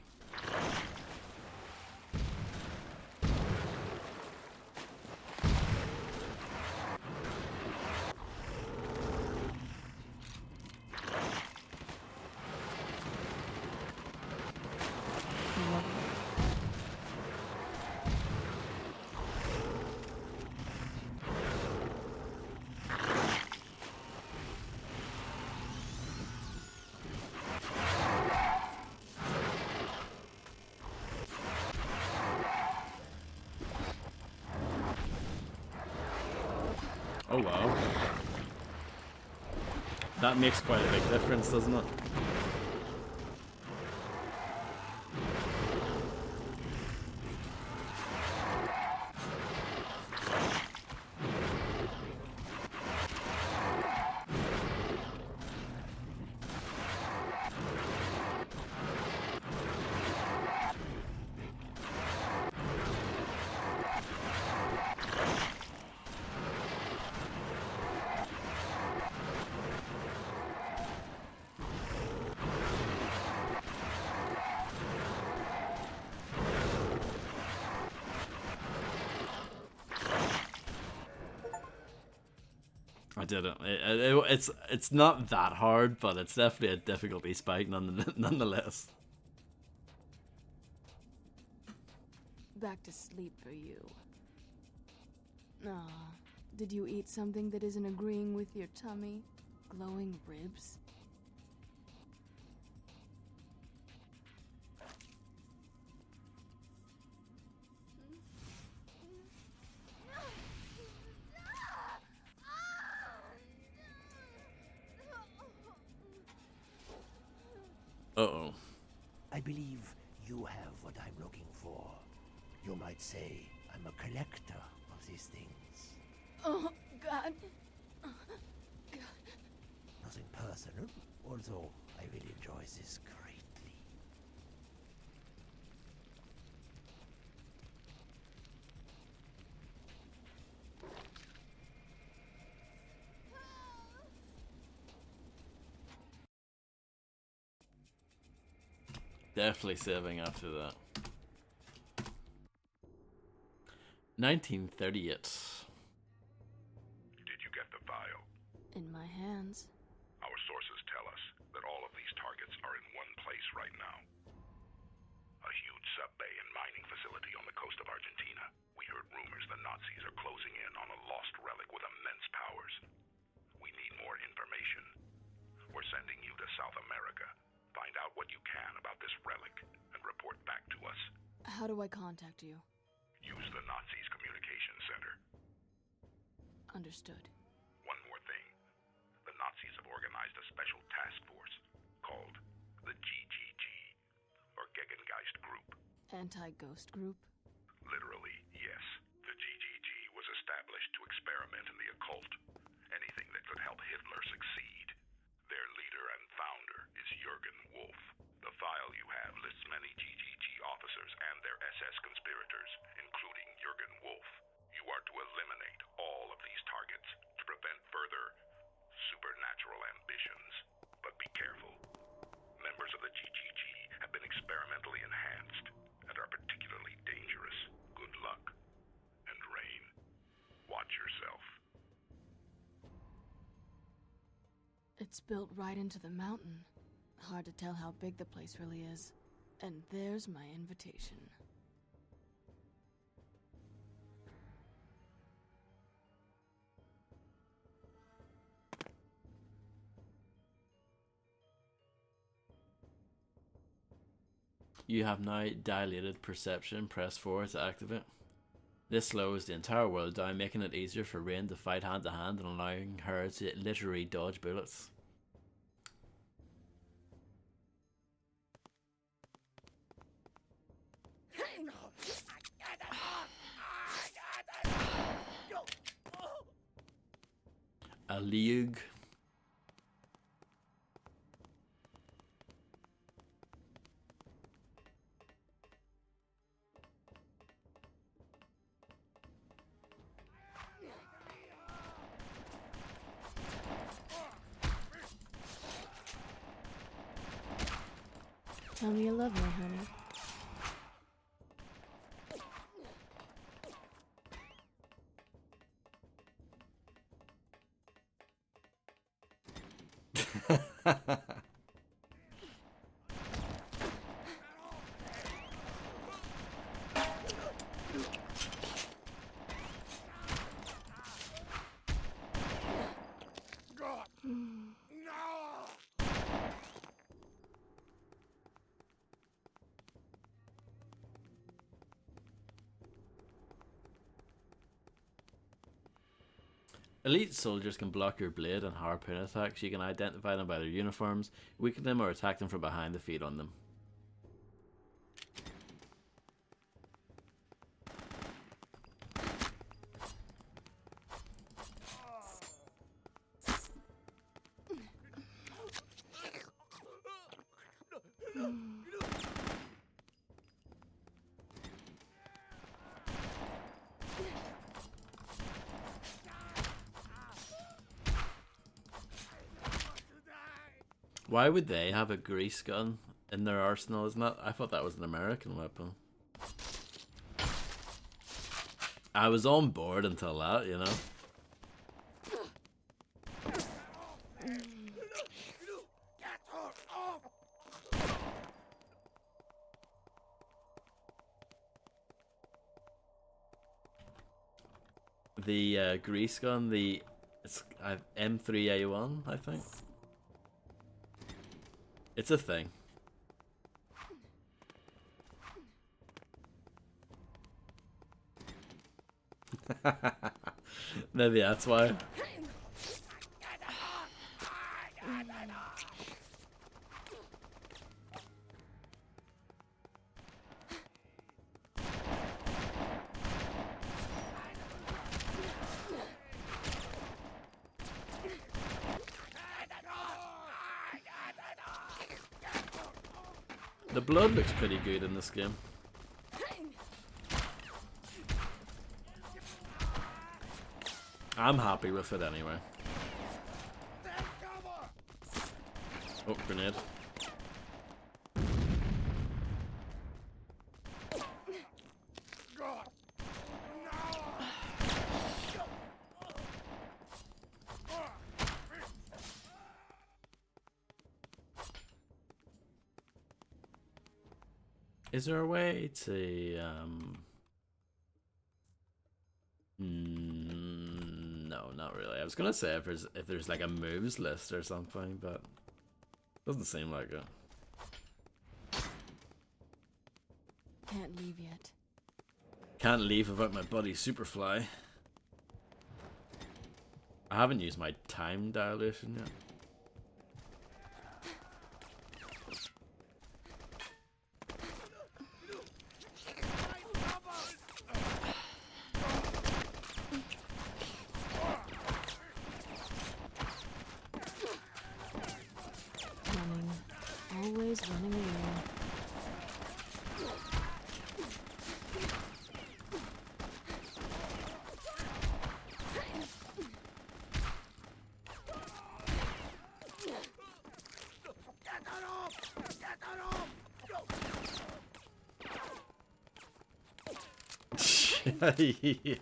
Oh wow. That makes quite a big difference, doesn't it? I did it. It's not that hard, but it's definitely a difficulty spike nonetheless. Back to sleep for you. Aw, did you eat something that isn't agreeing with your tummy? Glowing ribs? Uh-oh. I believe you have what I'm looking for. You might say I'm a collector of these things. Oh, God. Nothing personal, although I will enjoy this greatly. Definitely saving after that. 1938. Did you get the file? In my hands. Our sources tell us that all of these targets are in one place right now. A huge sub-bay and mining facility on the coast of Argentina. We heard rumors the Nazis are closing in on a lost relic with immense powers. We need more information. We're sending you to South America. Find out what you can about this relic and report back to us. How do I contact you? Use the Nazis' communication center. Understood. One more thing. The Nazis have organized a special task force called the GGG, or Gegengeist group. Anti-ghost group? Literally, yes. The GGG was established to experiment in the occult. Anything that could help Hitler succeed. Their leader and founder is Jürgen Wolf. The file you have lists many GGG officers and their SS conspirators, including Jürgen Wolf. You are to eliminate all of these targets to prevent further supernatural ambitions. But be careful. Members of the GGG have been experimentally enhanced and are particularly dangerous. Good luck. And Rain, watch yourself. It's built right into the mountain. Hard to tell how big the place really is. And there's my invitation. You have now dilated perception. Press 4 to activate. This slows the entire world down, making it easier for Rain to fight hand to hand and allowing her to literally dodge bullets. A league. Tell me you love me, honey. Elite soldiers can block your blade and harpoon attacks. You can identify them by their uniforms, weaken them, or attack them from behind to feed on them. Why would they have a grease gun in their arsenal? Isn't that? I thought that was an American weapon. I was on board until that, you know. The grease gun, it's M3A1, I think. It's a thing. Maybe that's why. The blood looks pretty good in this game. I'm happy with it anyway. Oh, grenade. Is there a way to no, not really. I was gonna say if there's like a moves list or something, but doesn't seem like it. Can't leave yet. Can't leave without my buddy Superfly. I haven't used my time dilation yet. always running away. Yeah.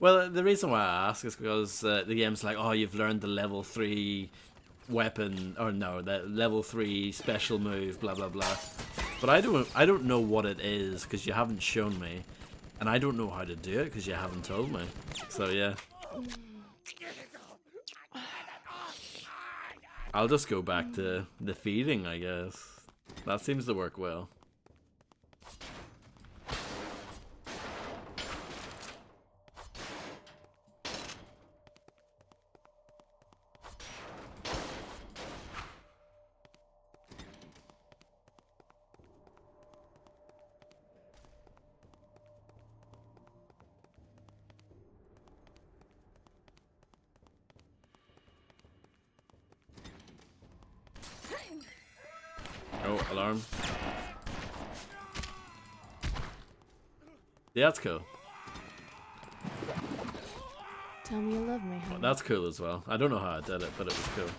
Well, the reason why I ask is because the game's like, oh, you've learned the level 3 weapon, or no, the level 3 special move, blah blah blah. But I don't know what it is because you haven't shown me, and I don't know how to do it because you haven't told me. So yeah, I'll just go back to the feeding, I guess. That seems to work well. Oh, alarm. Yeah, that's cool. Tell me you love me, honey. That's cool as well. I don't know how I did it, but it was cool.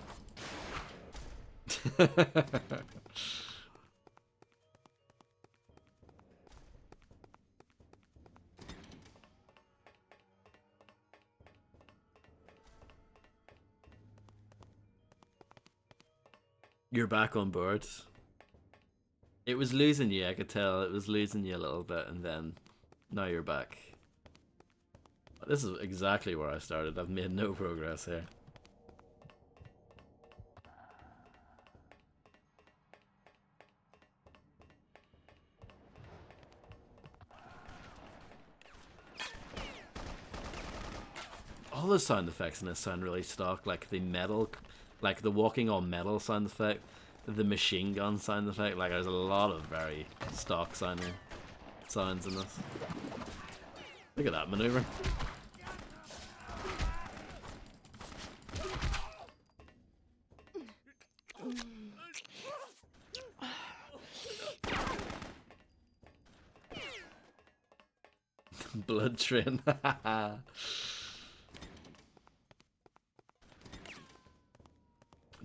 You're back on board. It was losing you, I could tell. It was losing you a little bit, and then now you're back. This is exactly where I started. I've made no progress here. All the sound effects in this sound really stock, like the metal, like the walking on metal sound effect, the machine gun sound effect. Like there's a lot of very stock sounding sounds in this. Look at that maneuver. BloodRayne.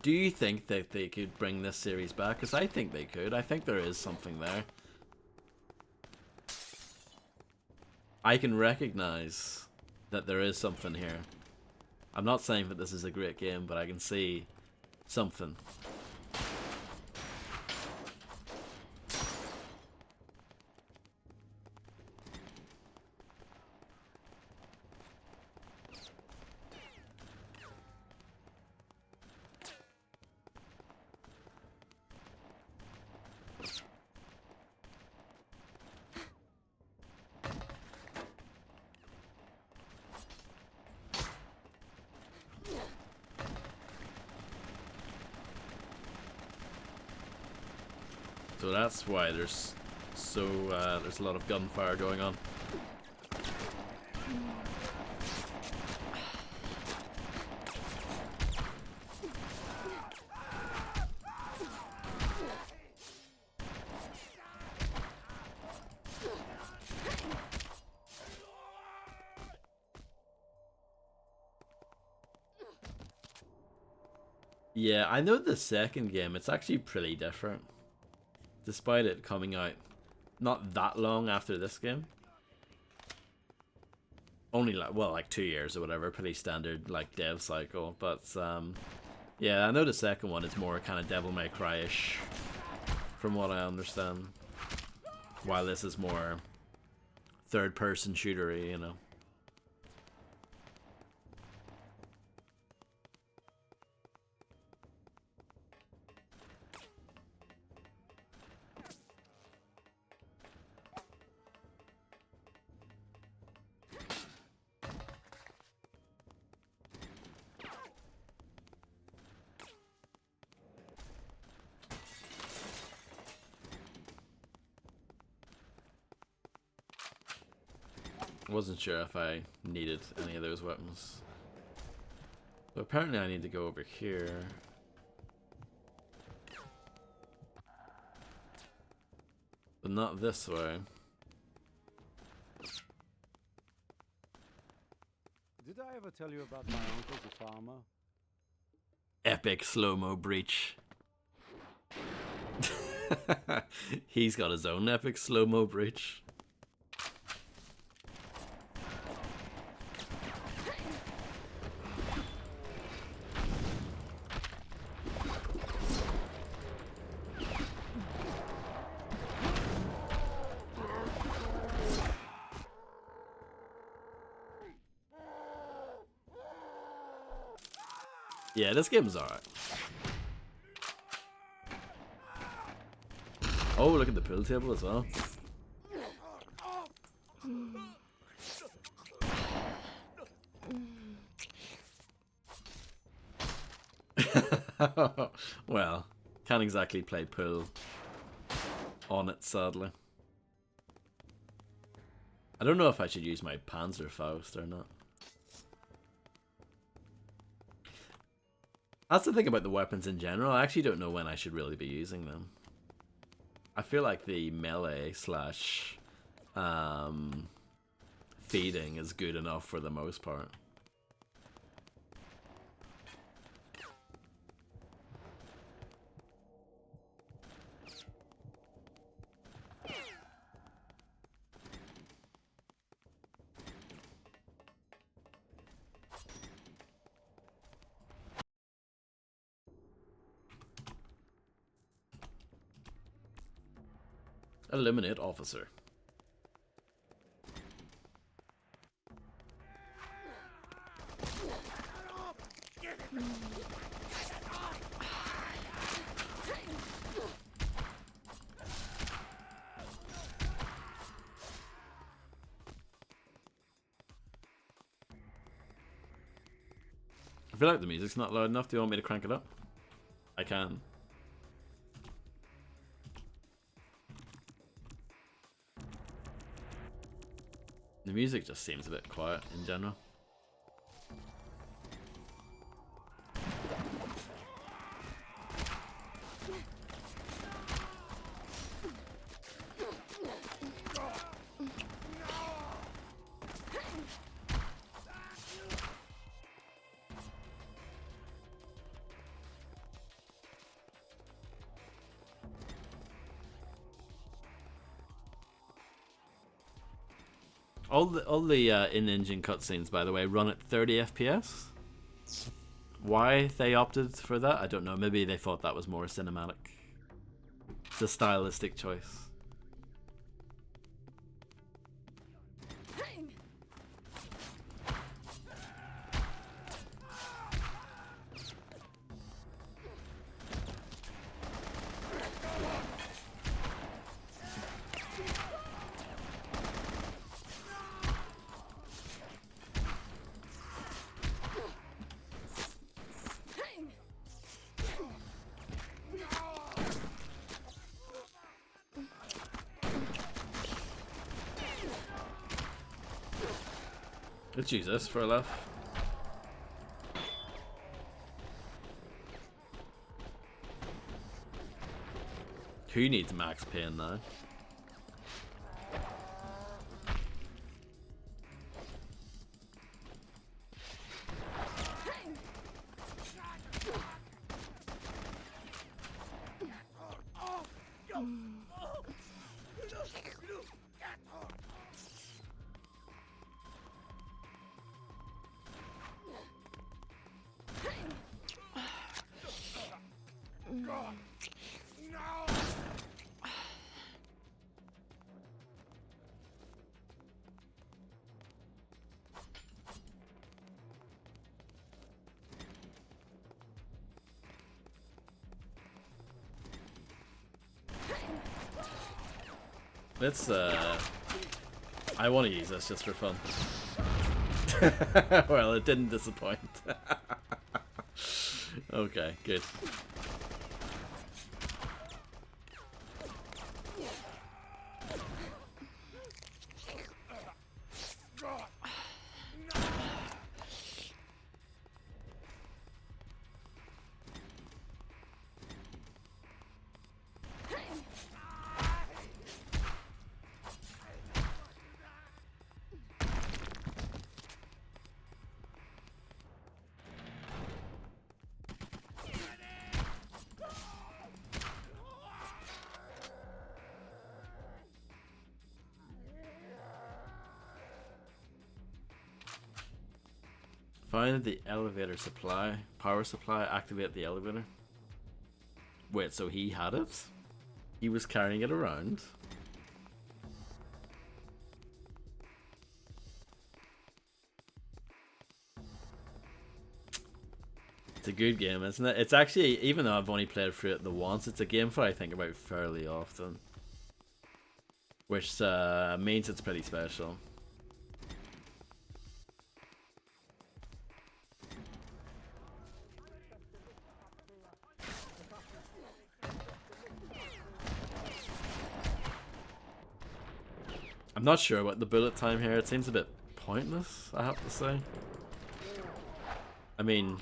Do you think that they could bring this series back? Because I think they could. I think there is something there. I can recognize that there is something here. I'm not saying that this is a great game, but I can see something. So that's why there's there's a lot of gunfire going on. Yeah, I know the second game, it's actually pretty different. Despite it coming out not that long after this game. Only like 2 years or whatever, pretty standard like dev cycle. But yeah, I know the second one is more kind of Devil May Cry-ish from what I understand. While this is more third person shootery, you know. Wasn't sure if I needed any of those weapons. So apparently I need to go over here. But not this way. Did I ever tell you about my uncle, the farmer? Epic slow-mo breach. He's got his own epic slow-mo breach. Yeah, this game's alright. Oh, look at the pool table as well. Well, can't exactly play pool on it, sadly. I don't know if I should use my Panzerfaust or not. That's the thing about the weapons in general. I actually don't know when I should really be using them. I feel like the melee slash feeding is good enough for the most part. Eliminate officer. I feel like the music's not loud enough. Do you want me to crank it up? I can. The music just seems a bit quiet in general. All the in-engine cutscenes, by the way, run at 30 FPS. Why they opted for that, I don't know. Maybe they thought that was more cinematic. It's a stylistic choice. Let's use this for a laugh. Who needs max pain now? Let's I want to use this just for fun. Well, it didn't disappoint. Okay, good. Find the elevator supply, power supply, activate the elevator. Wait, so he had it? He was carrying it around? It's a good game, isn't it? It's actually, even though I've only played through it the once, it's a game that I think about fairly often. Which means it's pretty special. I'm not sure about the bullet time here. It seems a bit pointless, I have to say. I mean,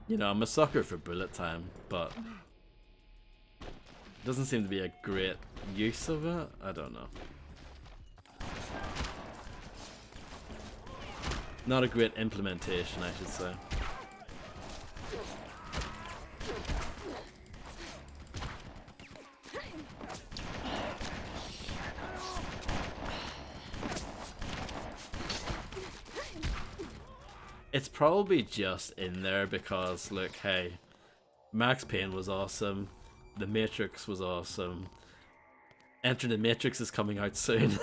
you know, I'm a sucker for bullet time, but it doesn't seem to be a great use of it. I don't know. Not a great implementation, I should say. It's probably just in there because, look, hey, Max Payne was awesome. The Matrix was awesome. Enter the Matrix is coming out soon.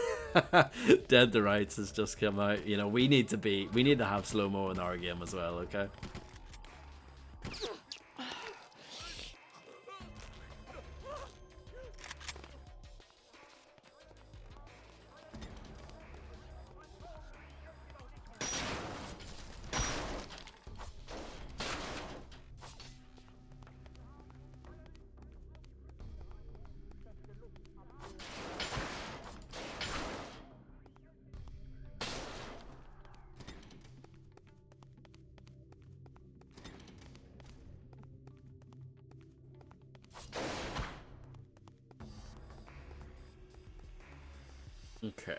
Dead to Rights has just come out. You know, we need to have slow-mo in our game as well, okay? Okay.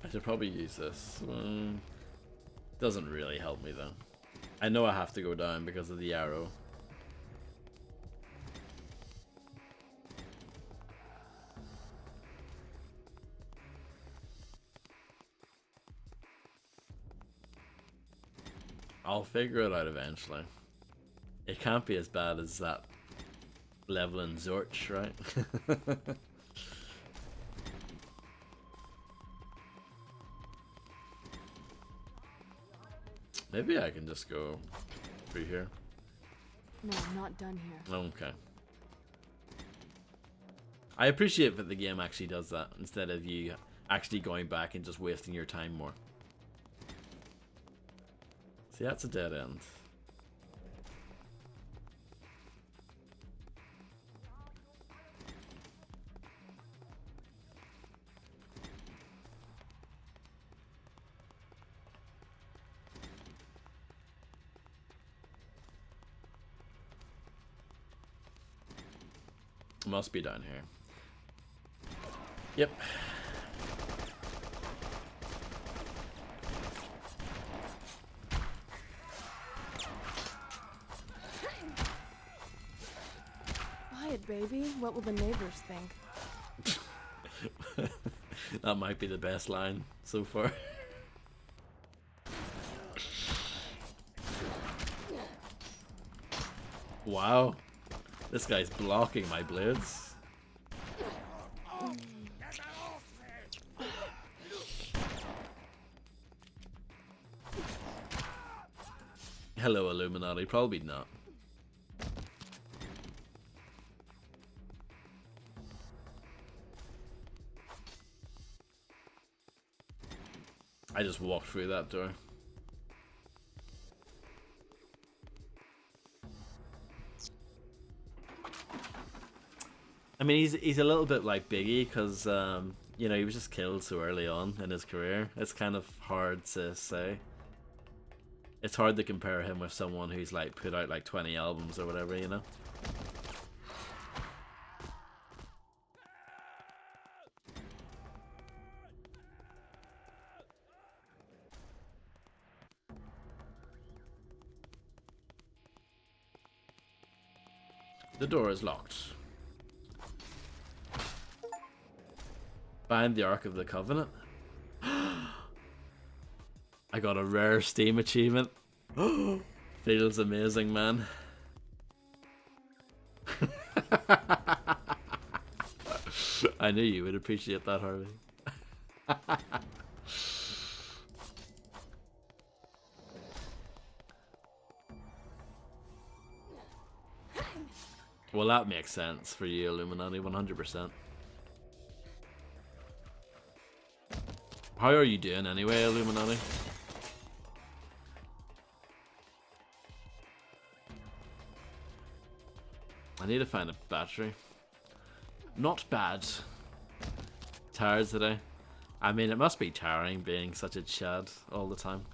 I should probably use this. Doesn't really help me though. I know I have to go down because of the arrow. I'll figure it out eventually. It can't be as bad as that level in Zorch, right? Maybe I can just go through here. No, I'm not done here. Okay. I appreciate that the game actually does that instead of you actually going back and just wasting your time more. See, that's a dead end. Must be down here. Yep. Quiet, baby. What will the neighbors think? That might be the best line so far. Wow. This guy's blocking my blades. Hello, Illuminati. Probably not. I just walked through that door. I mean, he's a little bit like Biggie because you know, he was just killed so early on in his career. It's kind of hard to say. It's hard to compare him with someone who's like put out like 20 albums or whatever, you know. The door is locked. Find the Ark of the Covenant. I got a rare Steam achievement. Feels amazing, man. I knew you would appreciate that, Harvey. Well, that makes sense for you, Illuminati, 100%. How are you doing anyway, Illuminati? I need to find a battery. Not bad. Tired today. I mean, it must be tiring being such a Chad all the time.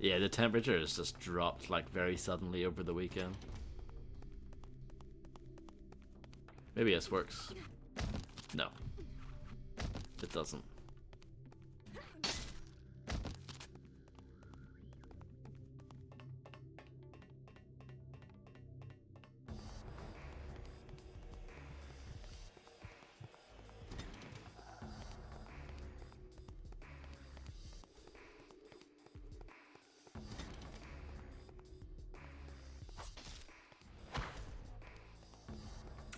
Yeah, the temperature has just dropped like very suddenly over the weekend. Maybe this works. No. It doesn't.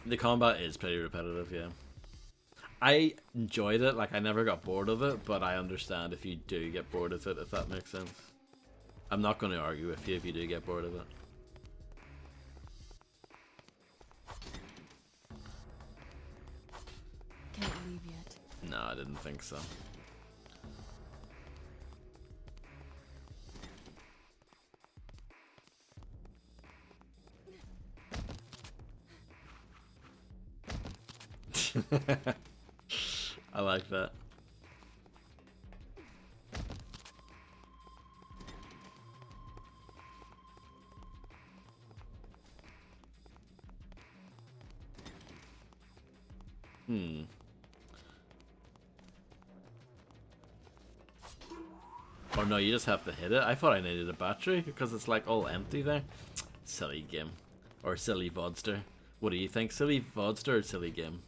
The combat is pretty repetitive, yeah. I enjoyed it, like I never got bored of it, but I understand if you do get bored of it, if that makes sense. I'm not going to argue with you if you do get bored of it. Can't leave yet. No, I didn't think so. I like that. Or no, you just have to hit it. I thought I needed a battery because it's like all empty there. Silly game. Or silly vodster. What do you think? Silly vodster or silly game?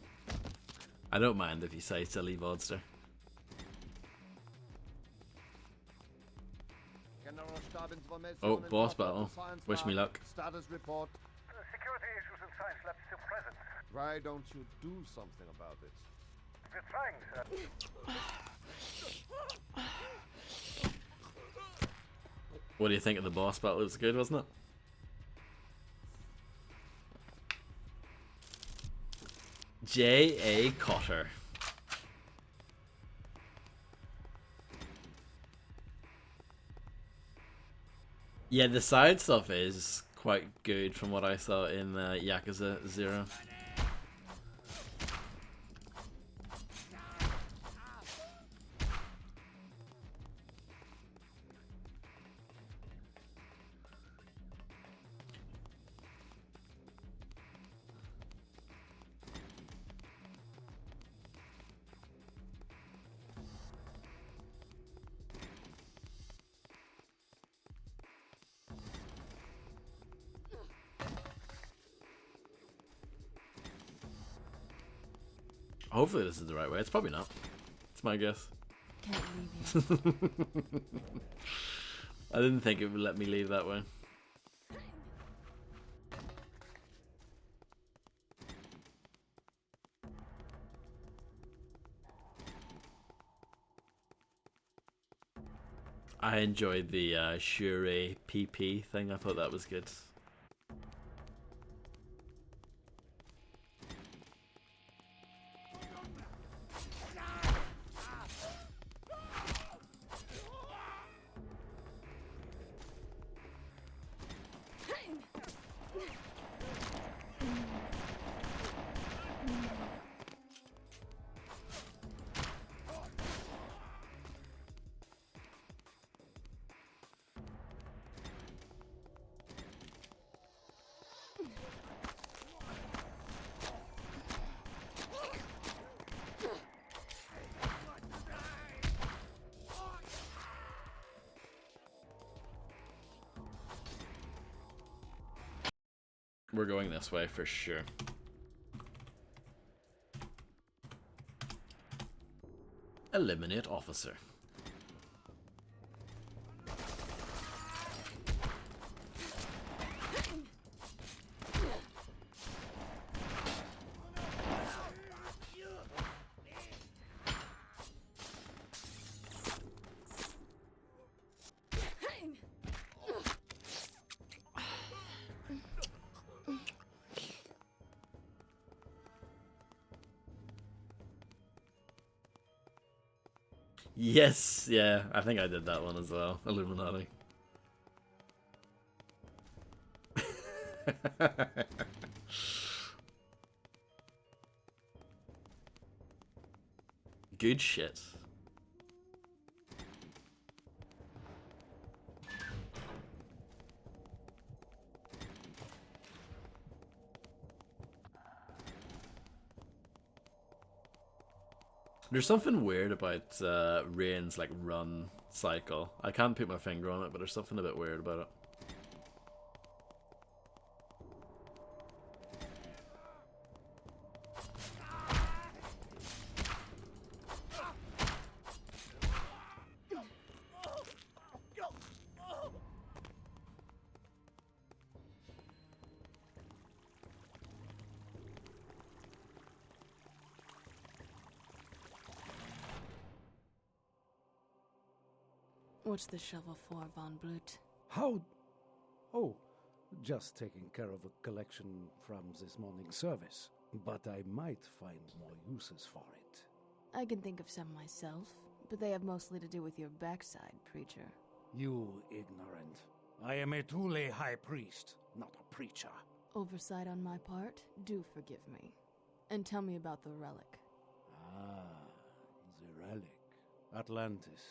I don't mind if you say silly vodster. Oh, boss battle. Wish me luck. Status report. Security issues in science lab still present. Why don't you do something about it? We're trying, sir. What do you think of the boss battle? It was good, wasn't it? J.A. Cotter. Yeah, the side stuff is quite good from what I saw in Yakuza 0. Hopefully this is the right way. It's probably not. It's my guess. Can't leave yet. I didn't think it would let me leave that way. I enjoyed the Shure PP thing. I thought that was good. We're going this way for sure. Eliminate officer. Yes, yeah, I think I did that one as well. Illuminati. Good shit. There's something weird about Rayne's like run cycle. I can't put my finger on it, but there's something a bit weird about it. What's the shovel for, Von Blut? How? Oh, just taking care of a collection from this morning's service. But I might find more uses for it. I can think of some myself, but they have mostly to do with your backside, preacher. You ignorant. I am a truly high priest, not a preacher. Oversight on my part? Do forgive me. And tell me about the relic. Ah, the relic. Atlantis.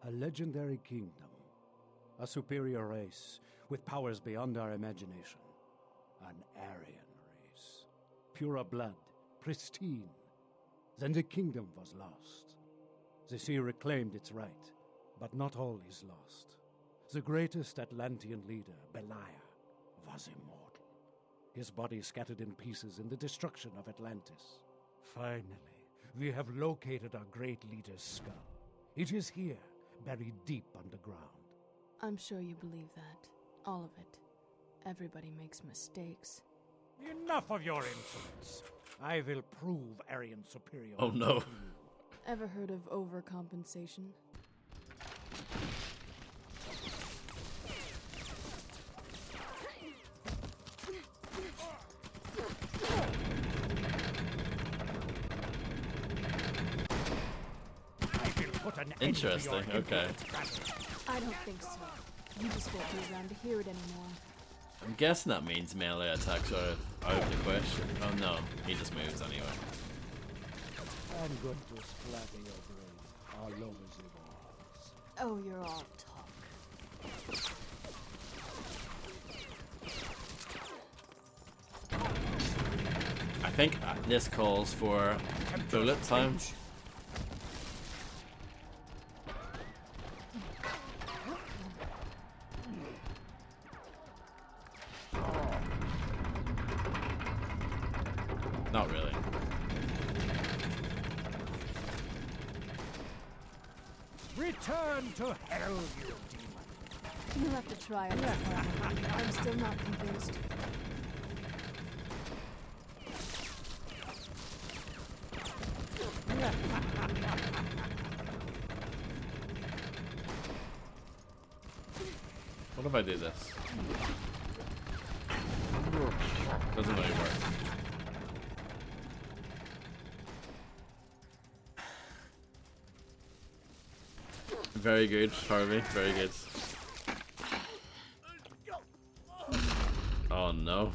A legendary kingdom. A superior race with powers beyond our imagination. An Aryan race. Pure blood, pristine. Then the kingdom was lost. The sea reclaimed its right, but not all is lost. The greatest Atlantean leader, Beliar, was immortal. His body scattered in pieces in the destruction of Atlantis. Finally, we have located our great leader's skull. It is here, buried deep underground. I'm sure you believe that. All of it. Everybody makes mistakes. Enough of your insolence. I will prove Aryan superiority. Oh no. Ever heard of overcompensation? Interesting, okay. I don't think so. You just won't be around to hear it anymore. I'm guessing that means melee attacks are out of the question. Oh no, he just moves anyway. I'm going to splatter your brain all over the walls. Oh, you're all talk. I think this calls for bullet time. Not really. Return to hell, you demon. You'll have to try it. I'm still not convinced. What if I do this? Doesn't really work. Very good, Harvey. Very good. Oh no.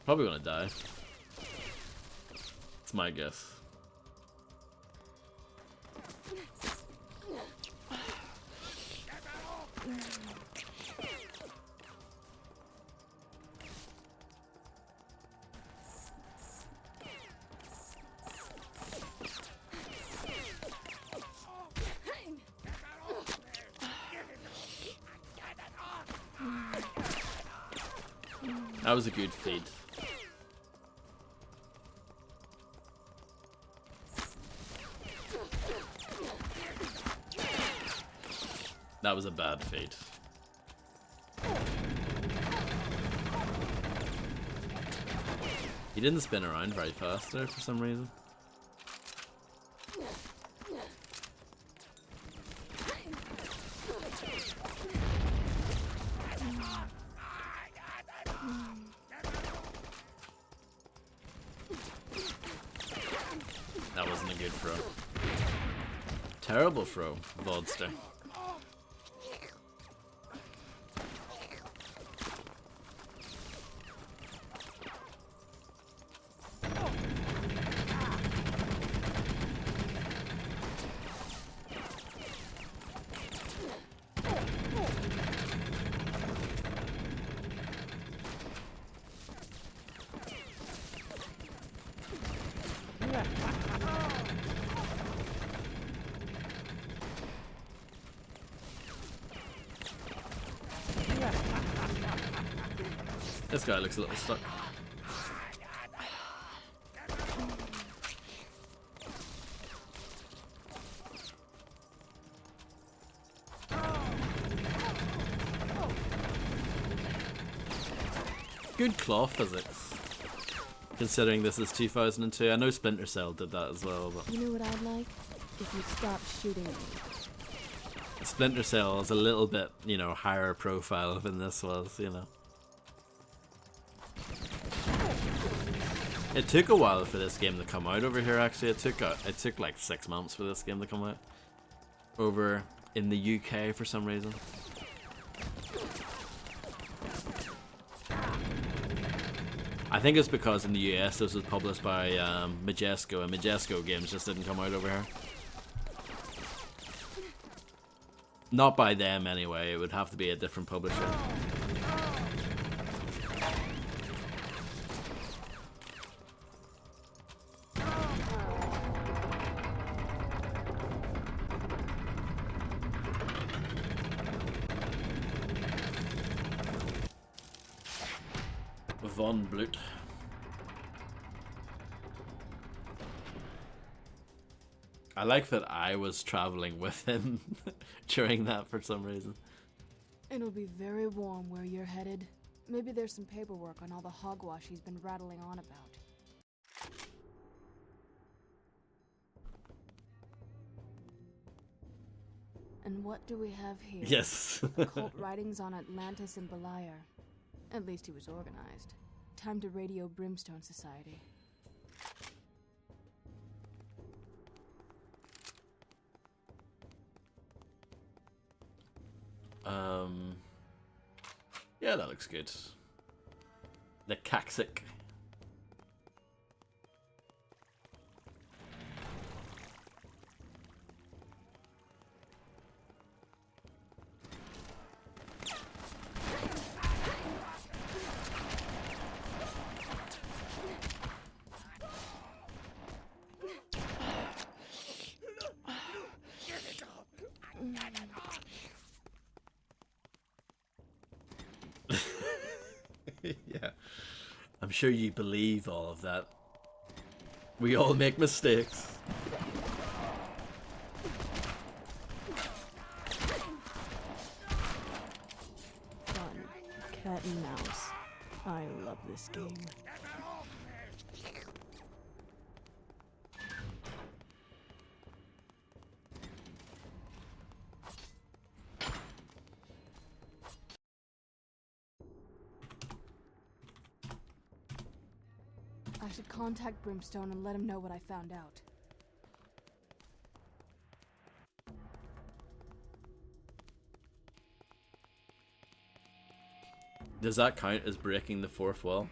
Probably gonna die. It's my guess. That was a good feed. That was a bad feed. He didn't spin around very fast there for some reason. That wasn't a good throw. Terrible throw, Vodster. This guy looks a little stuck. Good claw physics, considering this is 2002. I know Splinter Cell did that as well, but You know what I'd like? If you stopped shooting me. Splinter Cell is a little bit, you know, higher profile than this was, you know. It took a while for this game to come out over here. Actually, it took like 6 months for this game to come out over in the UK for some reason. I think it's because in the US this was published by Majesco, and Majesco games just didn't come out over here. Not by them anyway. It would have to be a different publisher. Von Blut. I like that I was traveling with him during that for some reason. It'll be very warm where you're headed. Maybe there's some paperwork on all the hogwash he's been rattling on about. And what do we have here? Yes. Cult writings on Atlantis and Beliar. At least he was organized. Time to radio Brimstone Society. Yeah, that looks good. The Caxic. Yeah, I'm sure you believe all of that. We all make mistakes. Fun. Cat and mouse. I love this game. I should contact Brimstone and let him know what I found out. Does that count as breaking the fourth wall?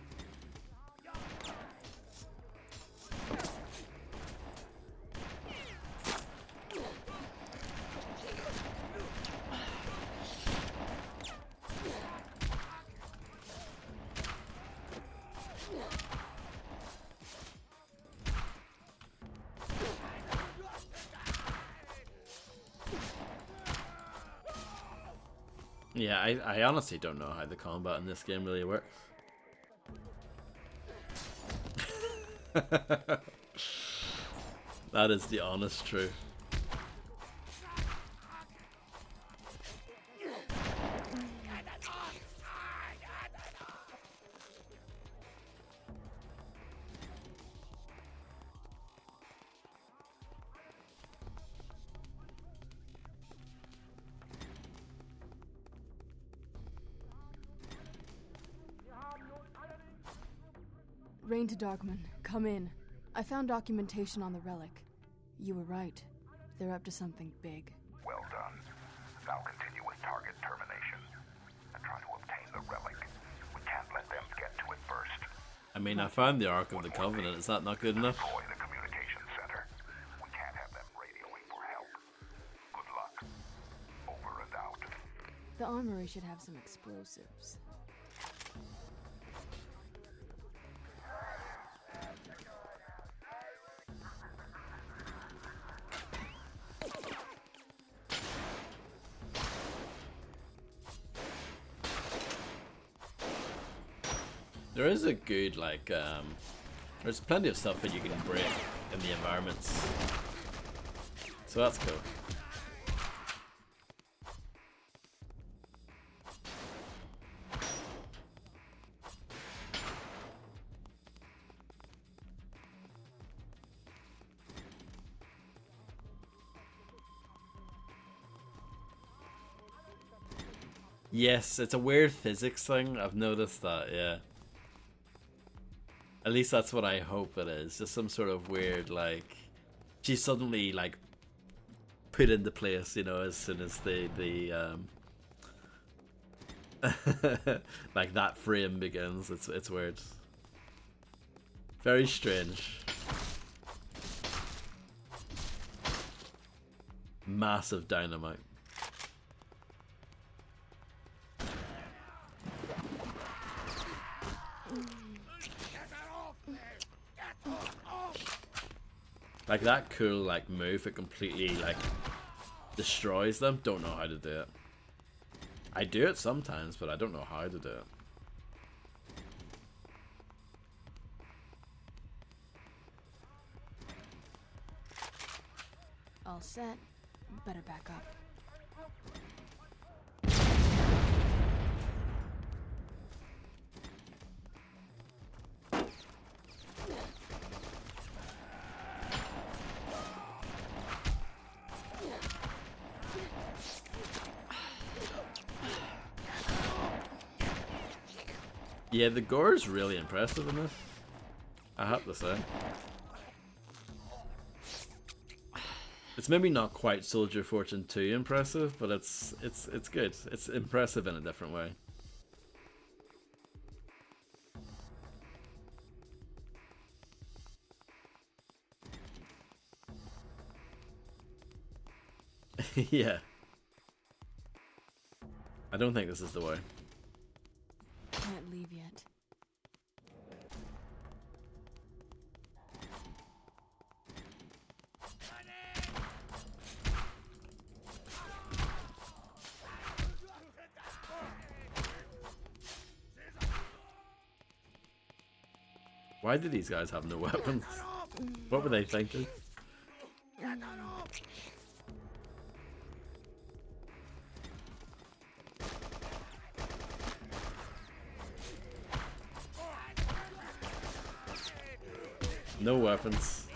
Yeah, I honestly don't know how the combat in this game really works. That is the honest truth. Rain to Darkman, come in. I found documentation on the relic. You were right. They're up to something big. Well done. Now continue with target termination and try to obtain the relic. We can't let them get to it first. I mean, I found the Ark of the Covenant. Is that not good enough? Deploy the communications center. We can't have them radioing for help. Good luck. Over and out. The armory should have some explosives. There is a good, like, there's plenty of stuff that you can break in the environments. So that's cool. Yes, it's a weird physics thing. I've noticed that, yeah. At least that's what I hope it is. Just some sort of weird, like, she's suddenly, like, put into place, you know, as soon as the like, that frame begins. It's weird. Very strange. Massive dynamite. Like that cool like move, it completely like destroys them. Don't know how to do it. I do it sometimes, but I don't know how to do it. All set. Better back up. Yeah, the gore is really impressive in this, I have to say. It's maybe not quite Soldier Fortune 2 impressive, but it's good. It's impressive in a different way. Yeah. I don't think this is the way. Can't leave yet. Why do these guys have no weapons? What were they thinking? No weapons.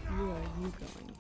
Where are you going?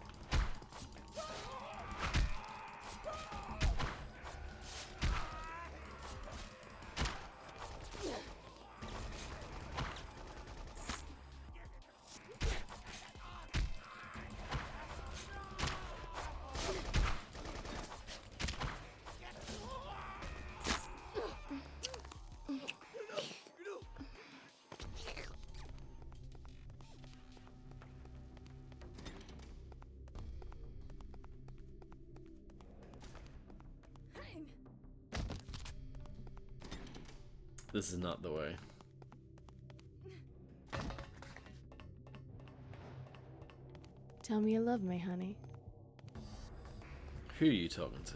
This is not the way. Tell me you love me, honey. Who are you talking to?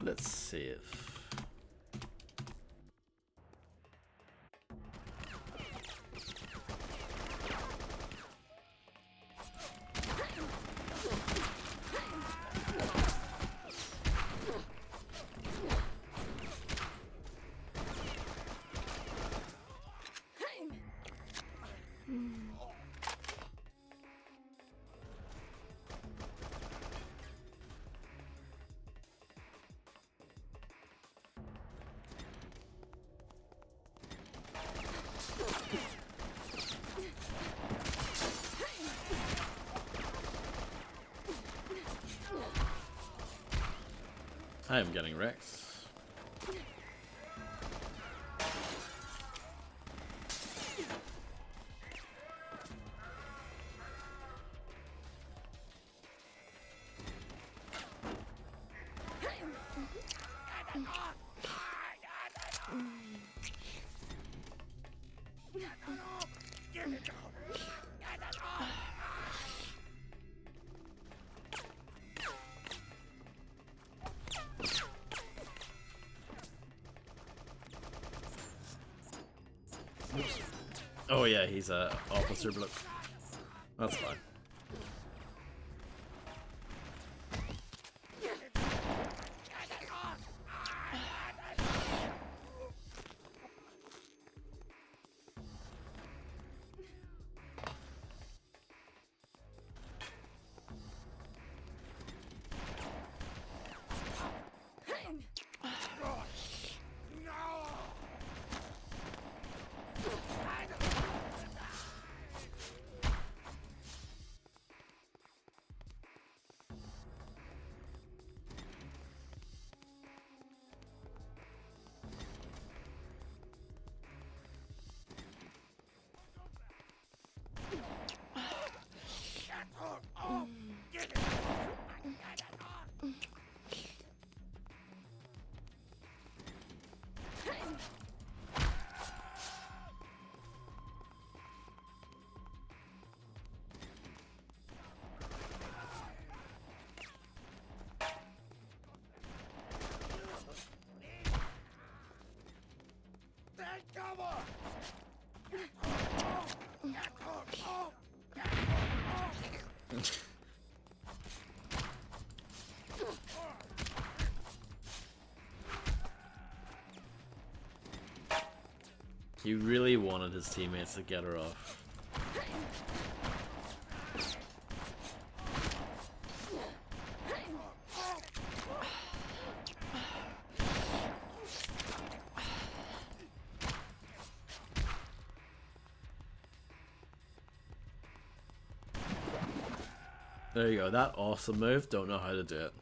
Let's see if... I am getting wrecked. Oops. Oh yeah, he's a officer bloke. That's fine. He really wanted his teammates to get her off. There you go, that awesome move, don't know how to do it.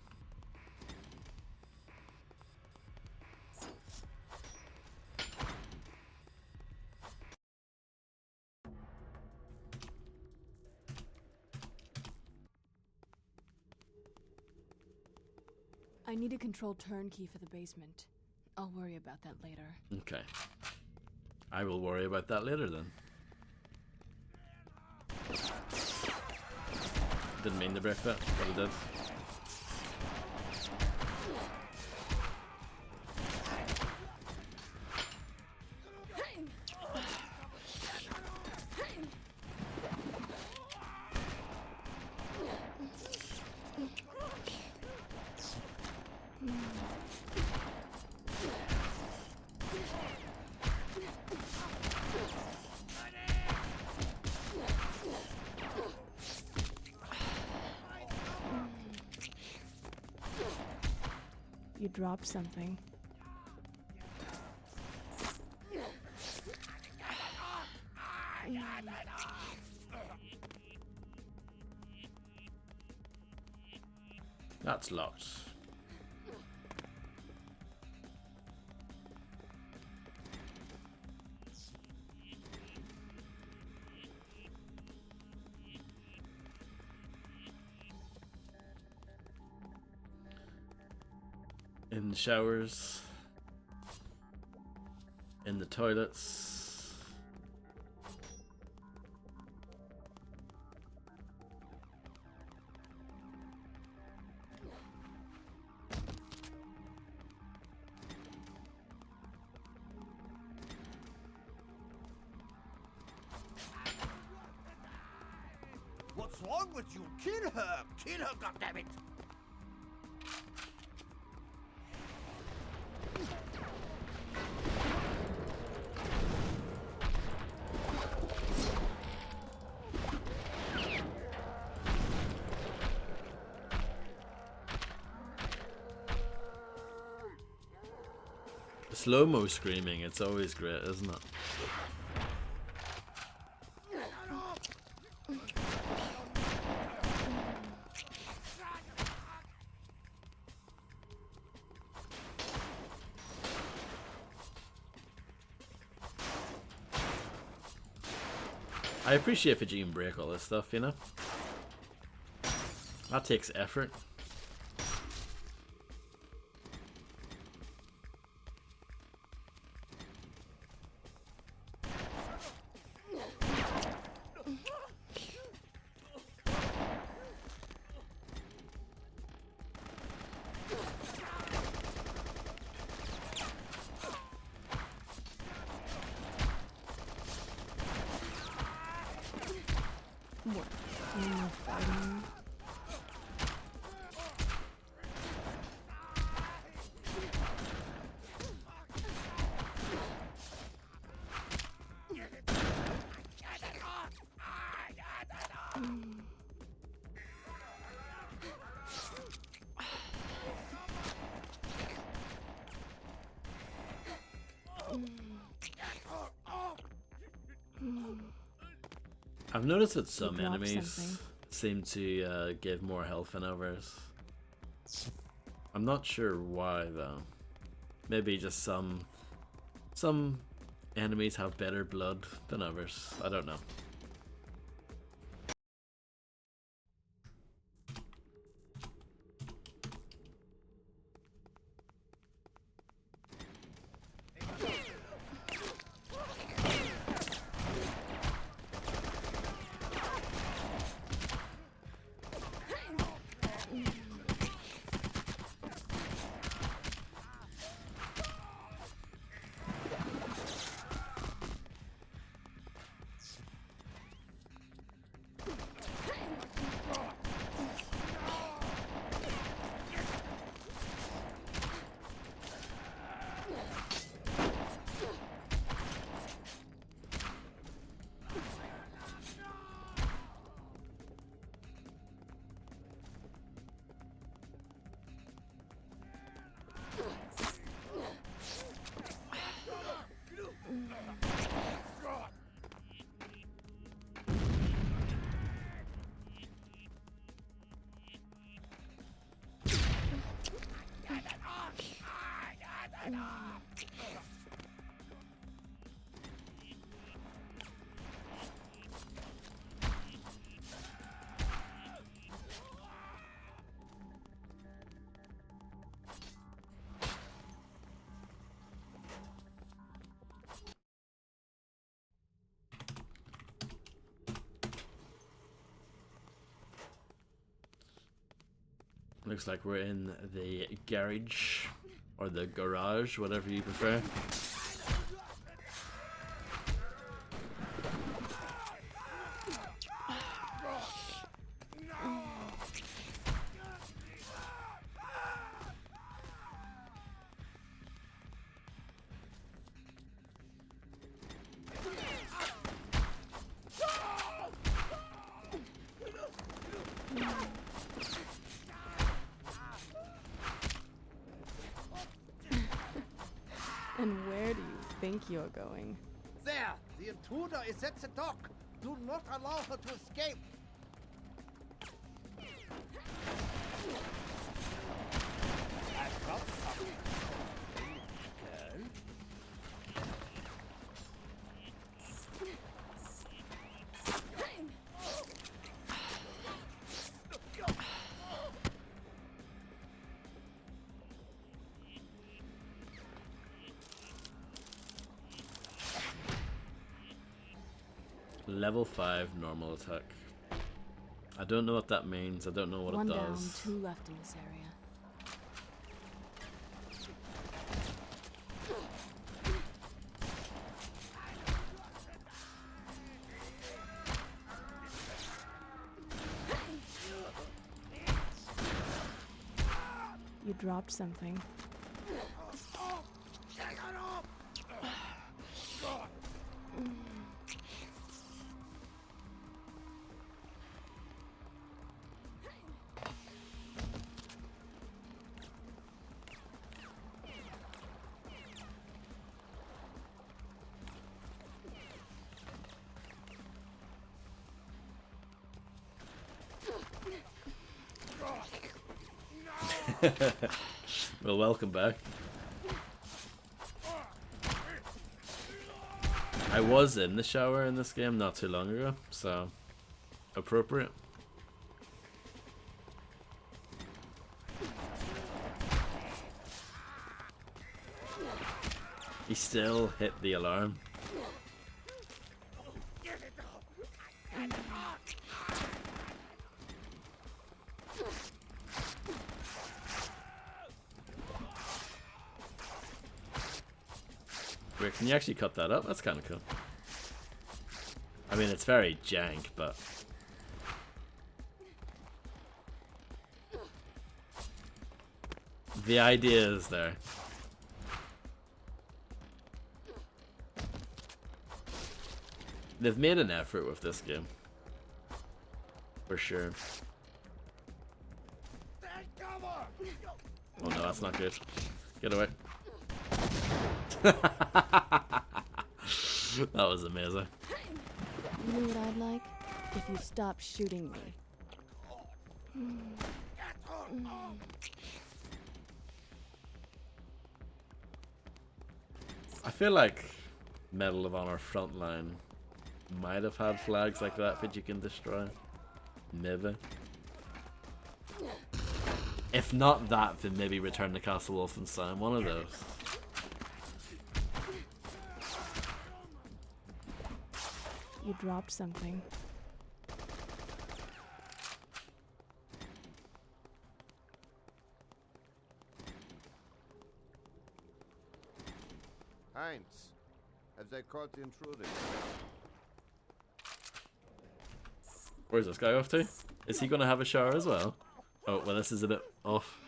I need a control turnkey for the basement. I'll worry about that later. Okay. I will worry about that later then. Didn't mean to break that, but I did. You dropped something. That's locked. In the showers, in the toilets. What's wrong with you? Kill her! Kill her, goddammit! Slow-mo screaming, it's always great, isn't it? I appreciate if you can break all this stuff, you know? That takes effort. What? You're fighting? I've noticed that some dropped enemies something. seem to give more health than others. I'm not sure why though. Maybe just some enemies have better blood than others. I don't know. Looks like we're in the garage, or the garage, whatever you prefer. And where do you think you're going? There! The intruder is at the dock! Do not allow her to escape! I've got something. Girl. Level 5 normal attack. I don't know what that means. I don't know what One it down, does. 2 left in this area. You dropped something. Well, welcome back. I was in the shower in this game not too long ago, so appropriate. He still hit the alarm. Wait, can you actually cut that up? That's kind of cool. I mean, it's very jank, but... the idea is there. They've made an effort with this game. For sure. Oh no, that's not good. Get away. That was amazing. You know what I'd like? If you stop shooting me. I feel like Medal of Honor Frontline might have had flags like that you can destroy. Maybe. If not that, then maybe Return to Castle Wolfenstein. One of those. You dropped something. Heinz, have they caught the intruder? Where's this guy off to? Is he gonna have a shower as well? Oh, well, this is a bit off.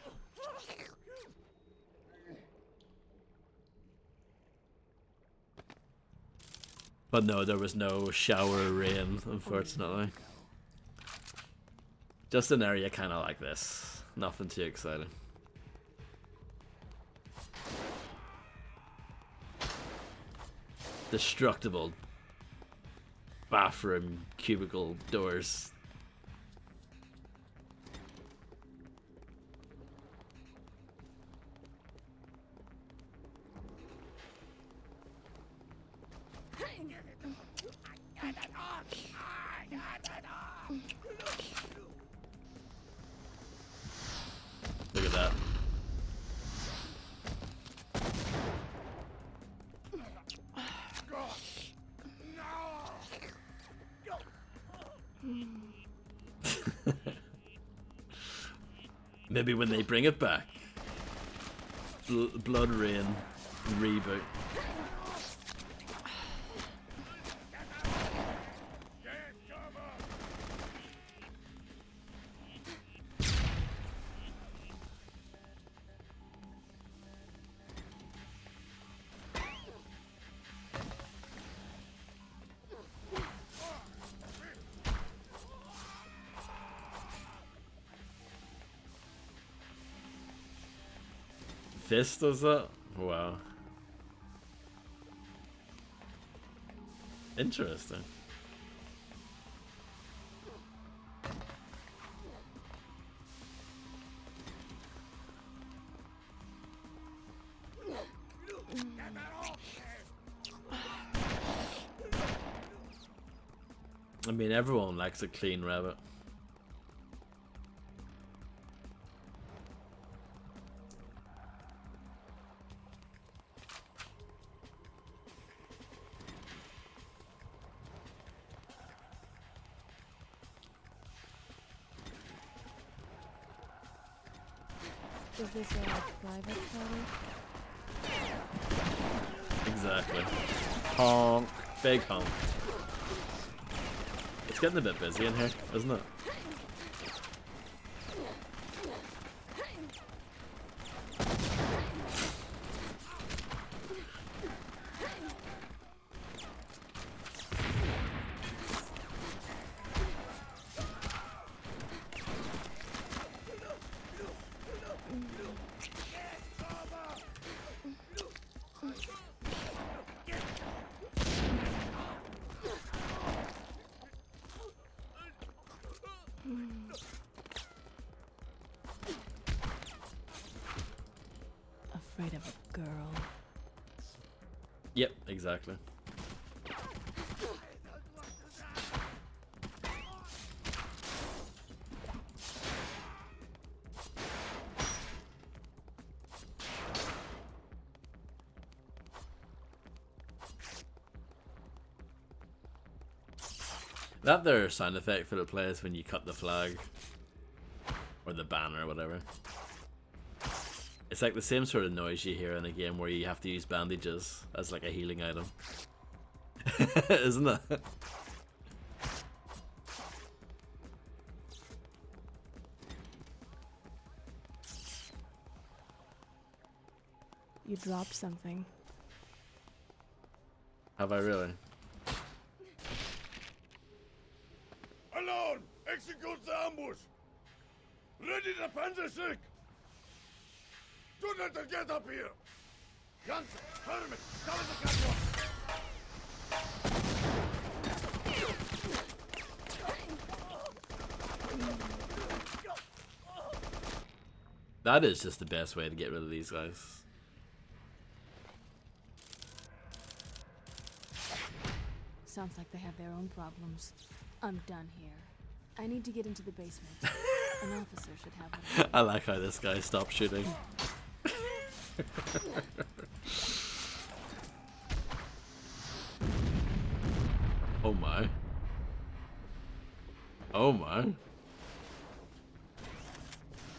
But no, there was no shower rain, unfortunately. Just an area kind of like this. Nothing too exciting. Destructible bathroom cubicle doors. Look at that. Maybe when they bring it back. BloodRayne reboot. Fist does that? Wow. Interesting. I mean, everyone likes a clean rabbit. Is this a private party? Exactly. Honk. Big honk. It's getting a bit busy in here, isn't it? Afraid of a girl. Yep, exactly. That there sound effect for the plays when you cut the flag or the banner or whatever. It's like the same sort of noise you hear in a game where you have to use bandages as like a healing item. Isn't it? You dropped something. Have I really? Alone! Execute the ambush! Ready the Panzerstück! Do not get up here! Janssen, Herman, cover the catwalk! That is just the best way to get rid of these guys. Sounds like they have their own problems. I'm done here. I need to get into the basement. An officer should have it. I like how this guy stopped shooting. Oh my. Oh my.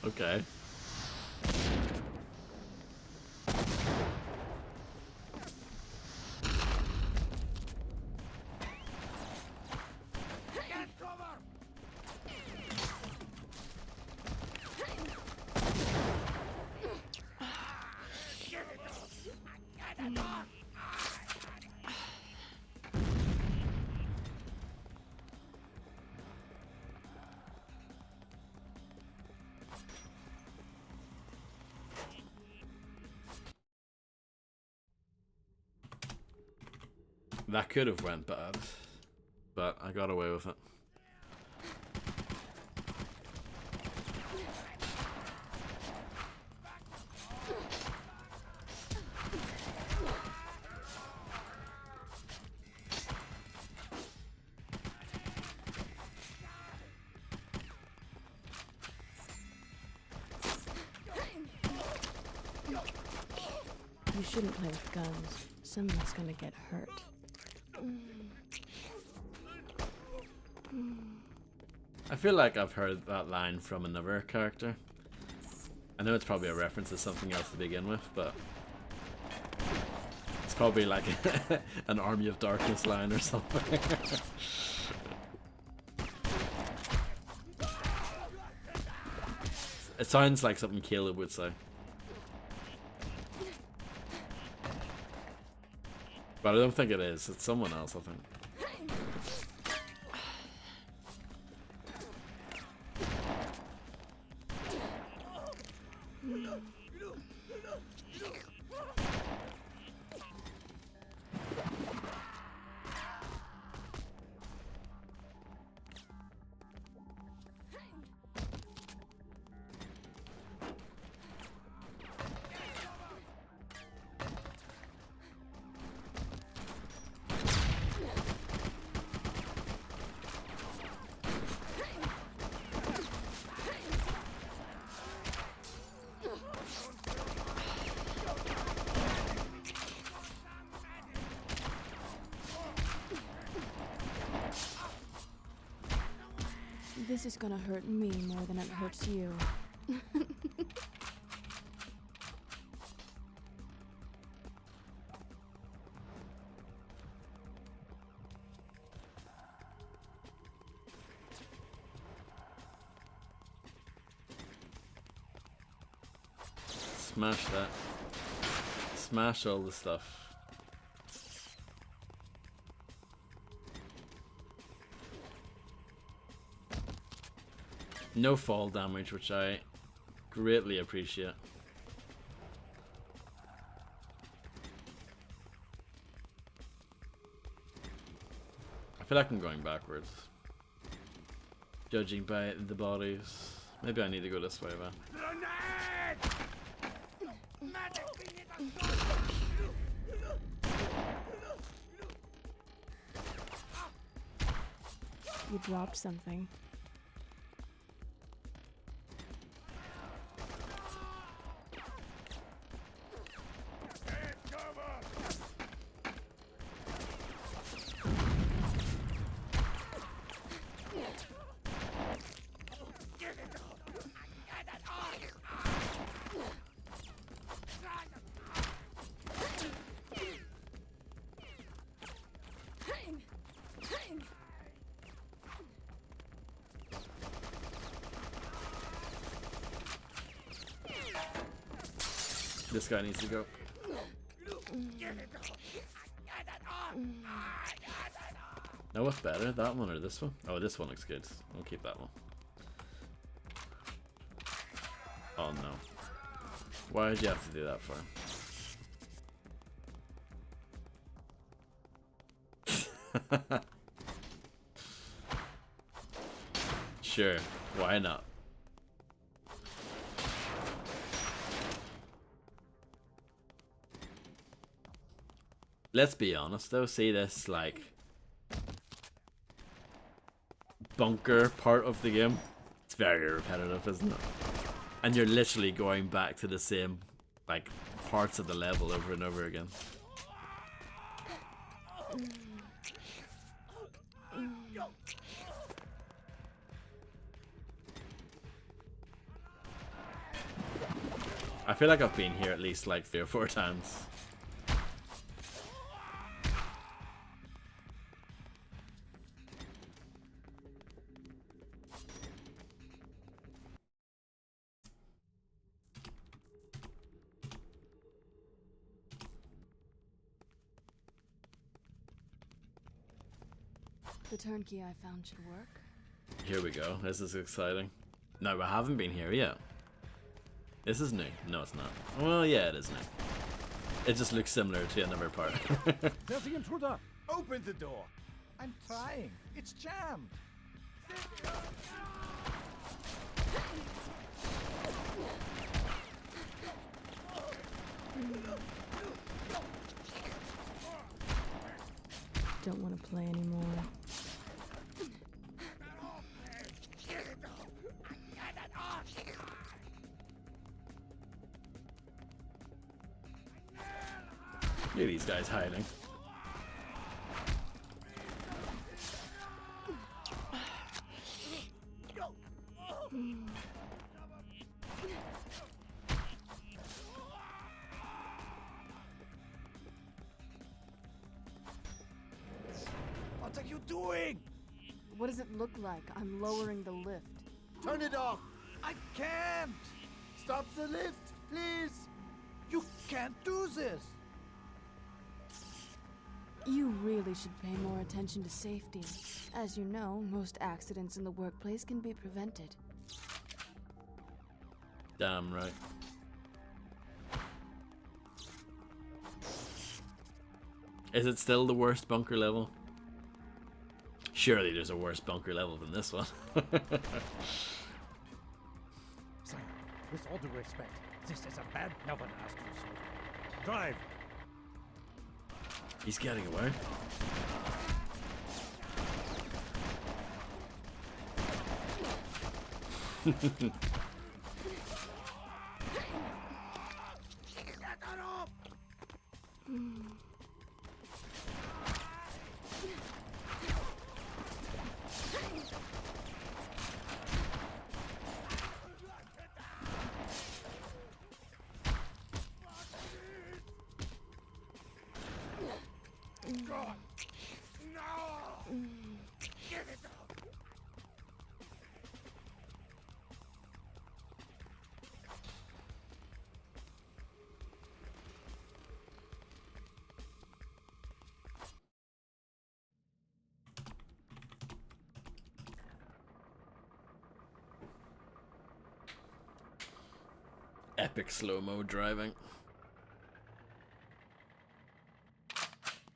Okay. That could have went bad, but I got away with it. You shouldn't play with guns. Someone's gonna get hurt. I feel like I've heard that line from another character. I know it's probably a reference to something else to begin with, but it's probably like an Army of Darkness line or something. It sounds like something Caleb would say. But I don't think it is. It's someone else, I think. This is gonna hurt me more than it hurts you. Smash that. Smash all the stuff. No fall damage, which I greatly appreciate. I feel like I'm going backwards. Judging by the bodies. Maybe I need to go this way, man. You dropped something. This guy needs to go. Now what's better, that one or this one? Oh, this one looks good. We'll keep that one. Oh no. Why did you have to do that for? Sure, why not? Let's be honest though, see this like bunker part of the game? It's very repetitive, isn't it? And you're literally going back to the same like parts of the level over and over again. I feel like I've been here at least like 3 or 4 times. The turnkey I found should work. Here we go. This is exciting. No, I haven't been here yet. This is new. No, it's not. Well, yeah, it is new. It just looks similar to another part. There's the intruder! Open the door! I'm trying. It's jammed. Don't want to play anymore. Look at these guys hiding. What are you doing? What does it look like? I'm lowering the lift. Turn it off! I can't! Stop the lift, please! You can't do this! You really should pay more attention to safety. As you know, most accidents in the workplace can be prevented. Damn right. Is it still the worst bunker level? Surely there's a worse bunker level than this one. Sire, with all due respect, this is a bad... No one asked you so. Drive! He's getting away. Epic slow-mo driving.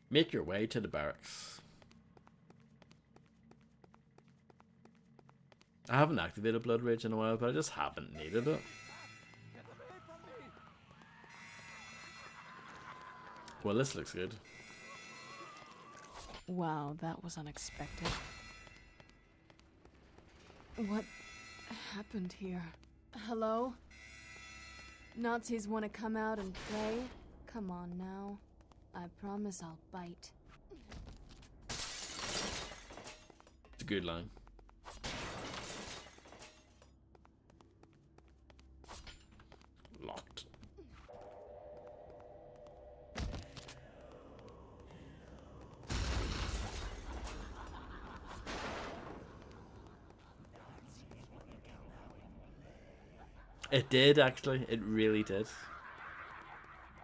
Make your way to the barracks. I haven't activated Blood Rage in a while, but I just haven't needed it. Well, this looks good. Wow, that was unexpected. What happened here? Hello? Nazis want to come out and play? Come on now. I promise I'll bite. It's a good line. Locked. It did, actually. It really did.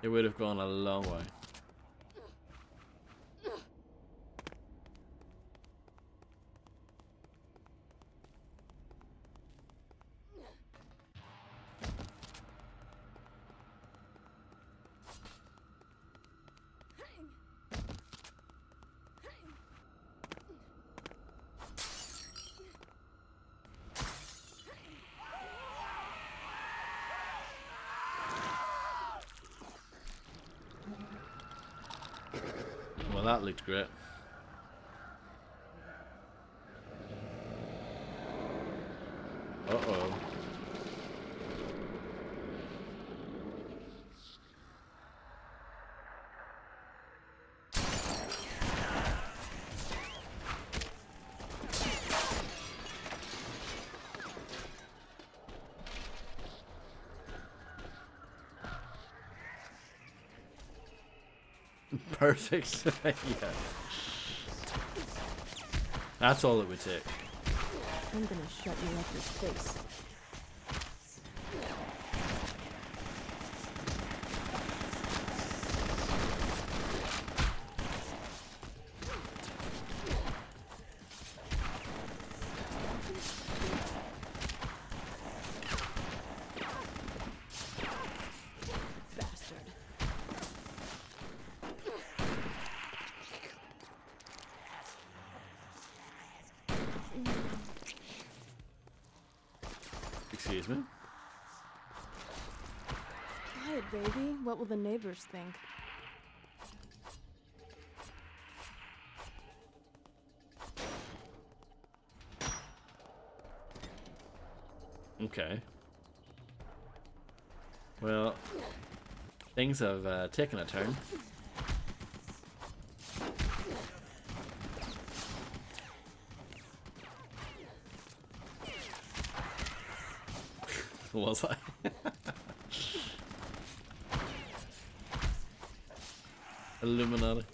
It would have gone a long way. Well, that looked great. Uh-oh. Perfect. Yeah. That's all it would take. I'm gonna shut you up your face. Excuse me? Quiet, baby. What will the neighbors think? Okay. Well, things have taken a turn. Was I? Illuminati.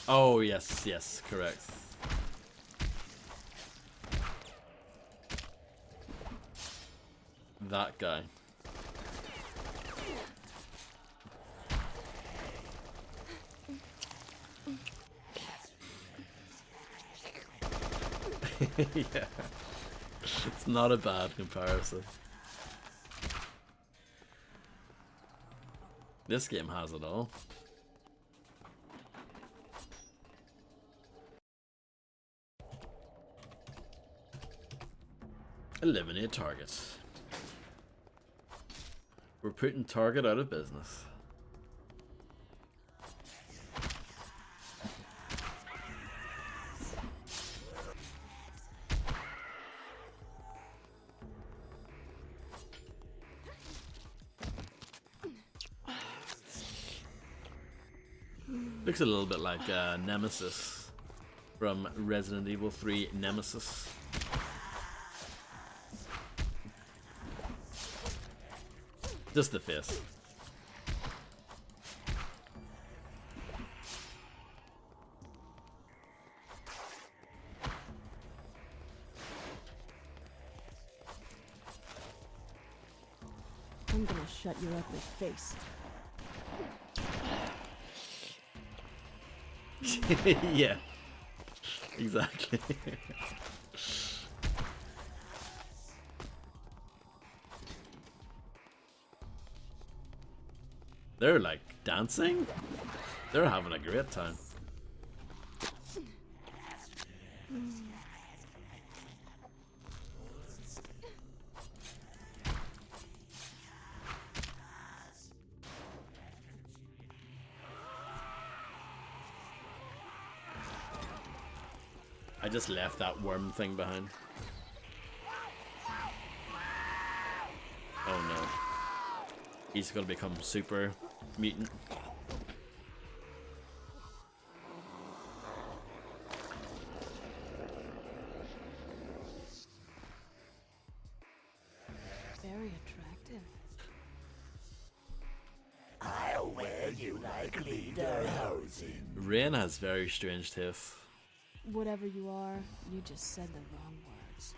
Oh, yes, yes, correct. That guy. Yeah. It's not a bad comparison. This game has it all. Eliminate targets. We're putting Target out of business. Looks a little bit like Nemesis from Resident Evil 3 Nemesis. Just the face. I'm gonna shut you up your face. Yeah. Exactly. They're like dancing. They're having a great time. I just left that worm thing behind. Oh no. He's gonna become super mutant. Very attractive. I'll wear you like lederhosen. Rain has very strange teeth. Whatever you are, you just said the wrong words.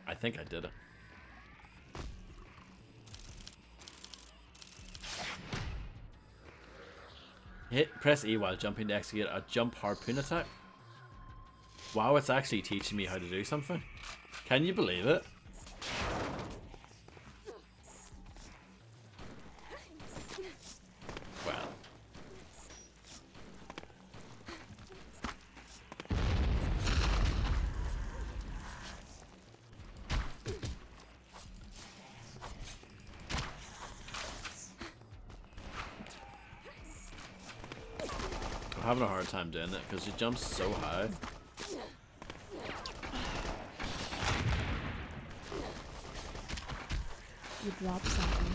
I think I did it. Press E while jumping to execute a jump harpoon attack. Wow, it's actually teaching me how to do something. Can you believe it? Well. I'm having a hard time doing it because he jumps so high. You dropped something.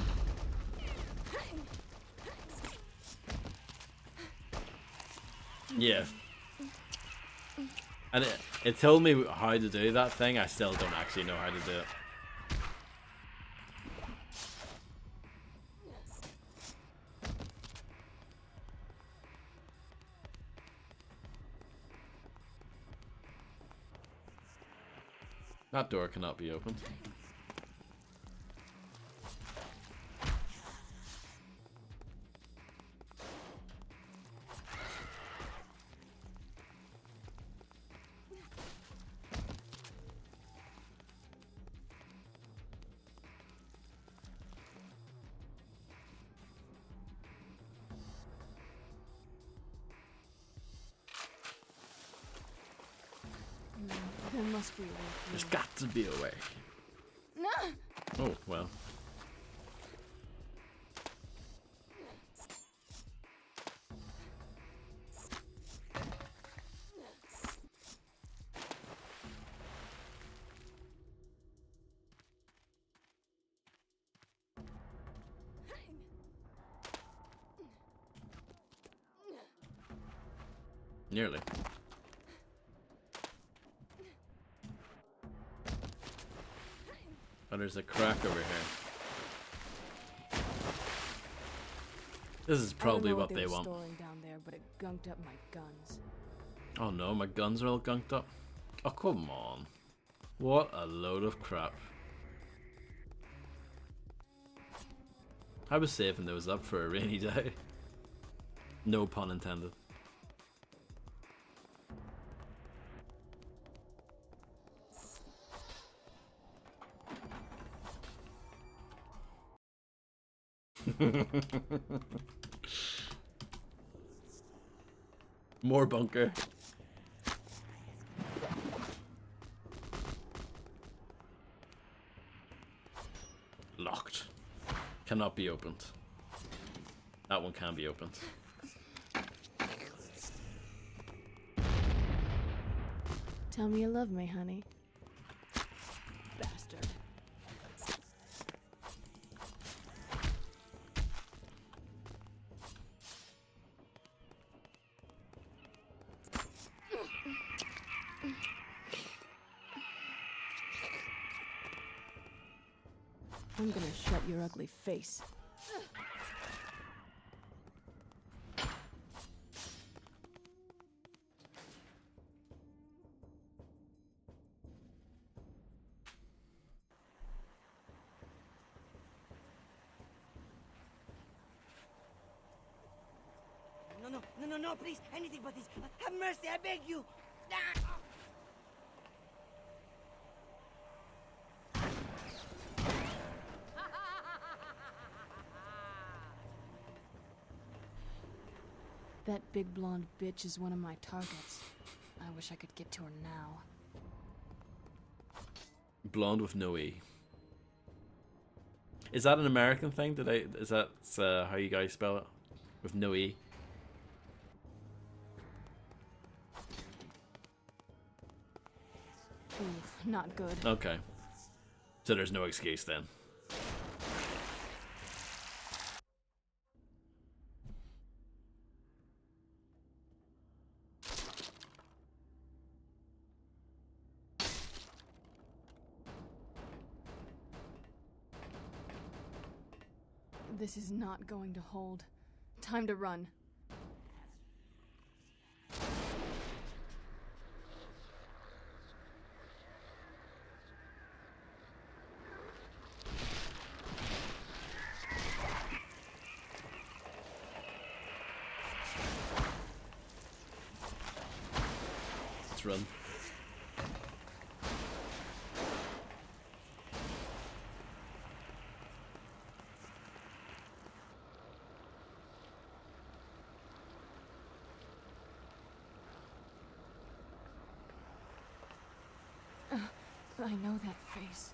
Yeah. And it told me how to do that thing. I still don't actually know how to do it. That door cannot be opened. There must be a way through. There's got to be a way. No. Oh, well. Nearly. Oh, there's a crack over here. This is probably what they want. Storing down there, but it gunked up my guns. Oh no, my guns are all gunked up. Oh, come on. What a load of crap. I was saving those up for a rainy day. No pun intended. More bunker. Locked. Cannot be opened. That one can be opened. Tell me you love me, honey. Bastard. I'm gonna shut your ugly face. No, please. Anything but this. Have mercy, I beg you. Ah! That big blonde bitch is one of my targets. I wish I could get to her now. Blonde with no E. Is that an American thing? Is that how you guys spell it? With no E? Oof, not good. Okay. So there's no excuse then. This is not going to hold. Time to run. Let's run. I know that face.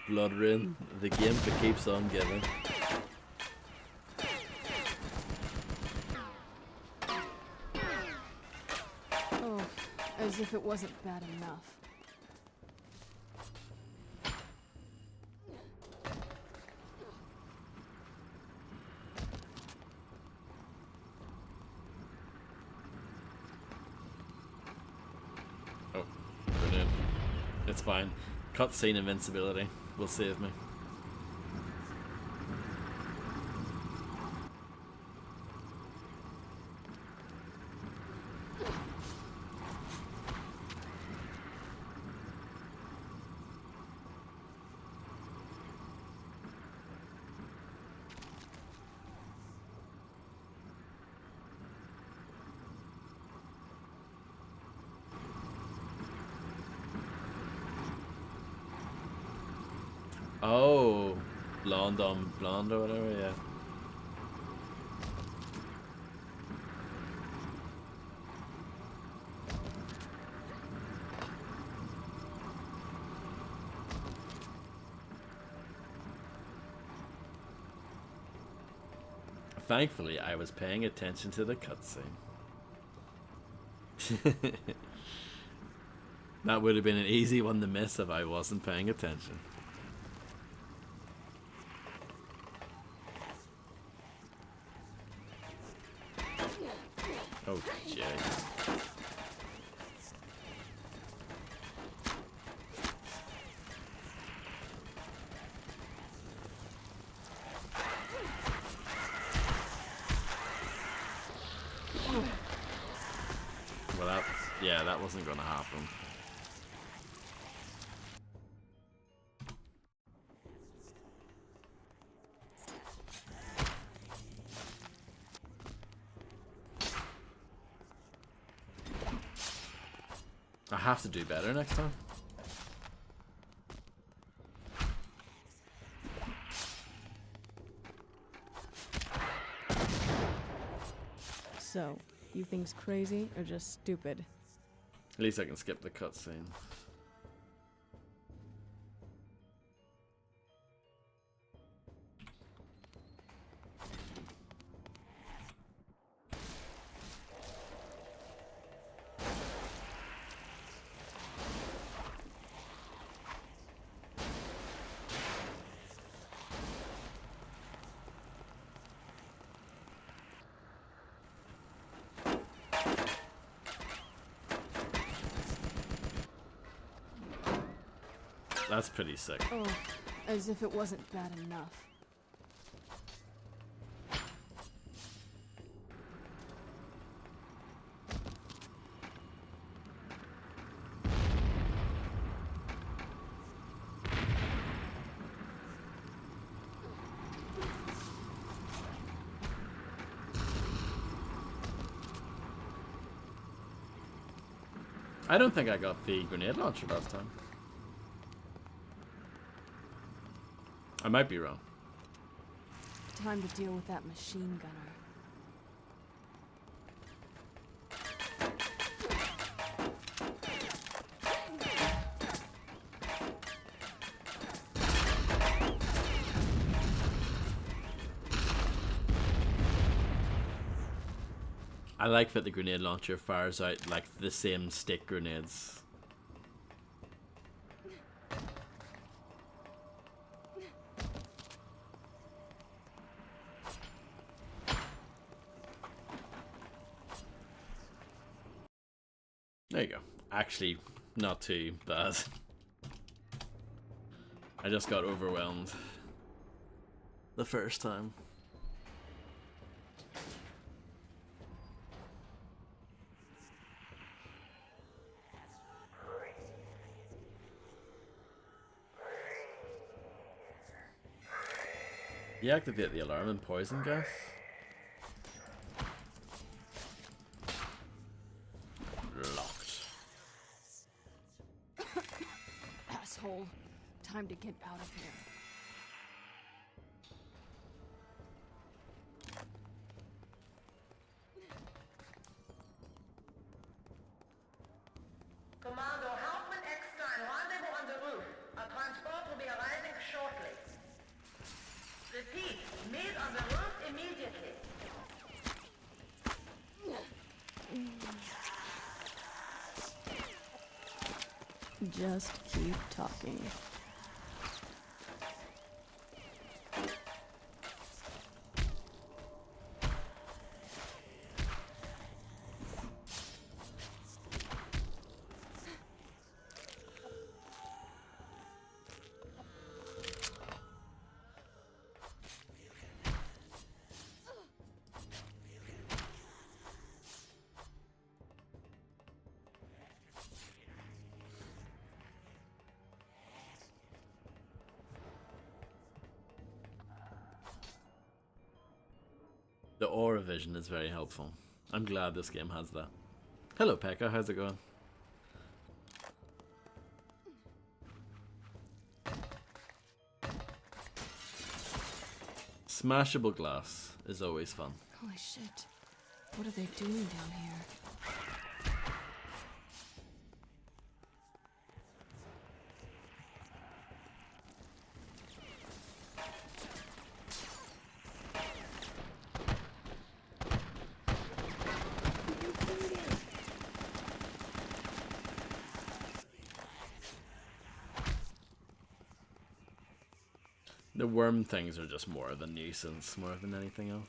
BloodRayne, the game that keeps on giving. Oh, as if it wasn't bad enough. Oh, brilliant. It's fine. Cutscene invincibility will save me. Oh, blonde on blonde or whatever, yeah. Thankfully, I was paying attention to the cutscene. That would have been an easy one to miss if I wasn't paying attention. Oh, jeez. Well, that wasn't going to happen. I have to do better next time. So, you think's crazy or just stupid? At least I can skip the cutscene. That's pretty sick. Oh, As if it wasn't bad enough. I don't think I got the grenade launcher last time. I might be wrong. Time to deal with that machine gunner. I like that the grenade launcher fires out like the same stick grenades. There you go. Actually, not too bad. I just got overwhelmed the first time. Deactivate the alarm and poison gas. Locked. Asshole. Time to get out of here. Commando Hauptmann Eckstein, rendezvous on the roof. A transport will be arriving shortly. Repeat, meet on the roof immediately. Just keep talking. The aura vision is very helpful. I'm glad this game has that. Hello Pekka, how's it going? Smashable glass is always fun. Holy shit. What are they doing down here? The worm things are just more of a nuisance, more than anything else.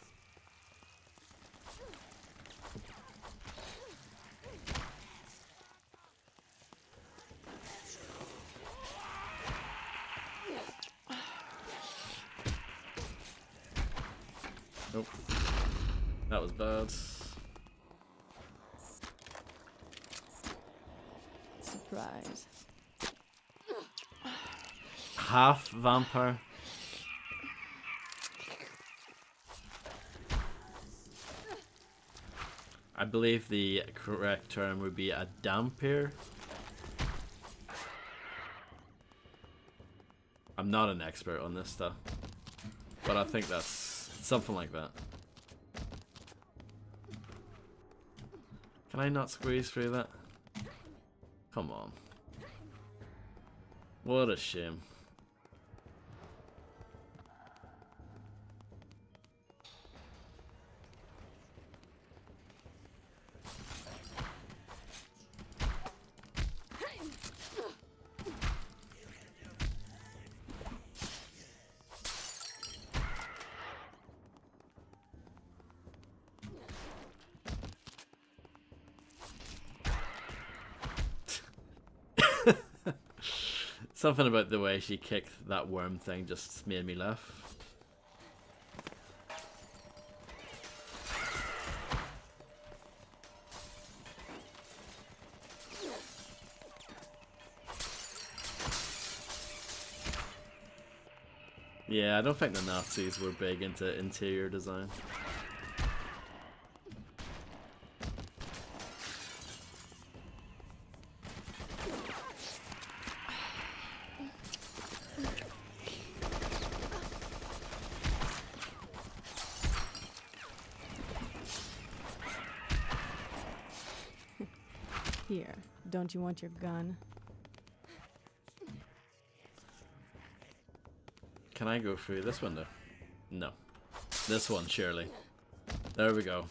Nope. That was bad. Surprise. Half vampire. I believe the correct term would be a dampier. I'm not an expert on this stuff, but I think that's something like that. Can I not squeeze through that? Come on. What a shame. Something about the way she kicked that worm thing just made me laugh. Yeah, I don't think the Nazis were big into interior design. Here, don't you want your gun? Can I go through this window? No. This one, surely. There we go.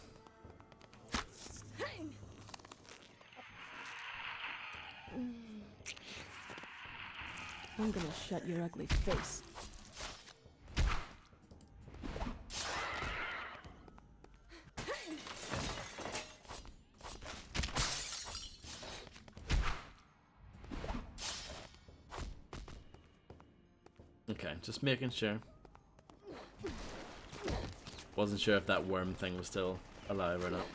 I'm gonna shut your ugly face. Okay, just making sure. Wasn't sure if that worm thing was still alive or not.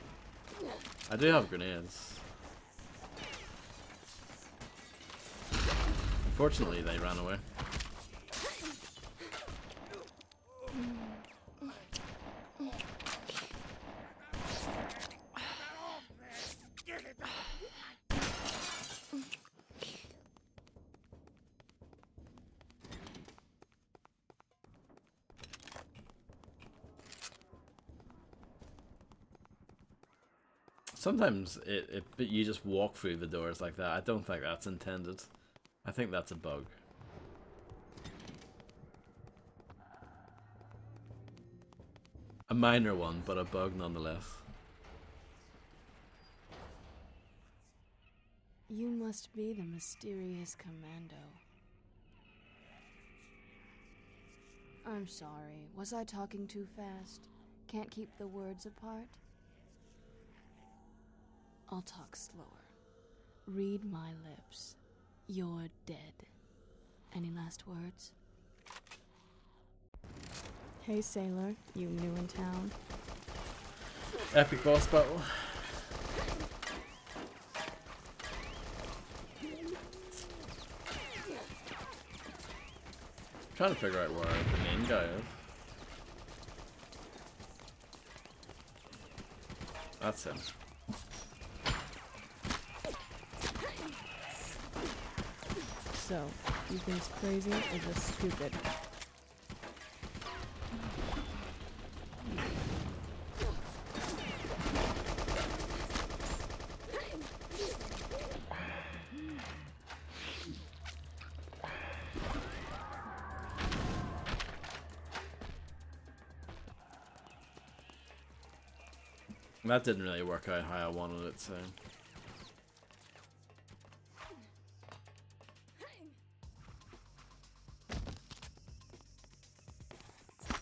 I do have grenades. Unfortunately, they ran away. Sometimes but you just walk through the doors like that. I don't think that's intended. I think that's a bug. A minor one, but a bug nonetheless. You must be the mysterious commando. I'm sorry. Was I talking too fast? Can't keep the words apart? I'll talk slower. Read my lips. You're dead. Any last words? Hey, sailor. You new in town? Epic boss battle. Trying to figure out where the main guy is. That's him. So, you think it's crazy or just stupid? That didn't really work out how I wanted it to.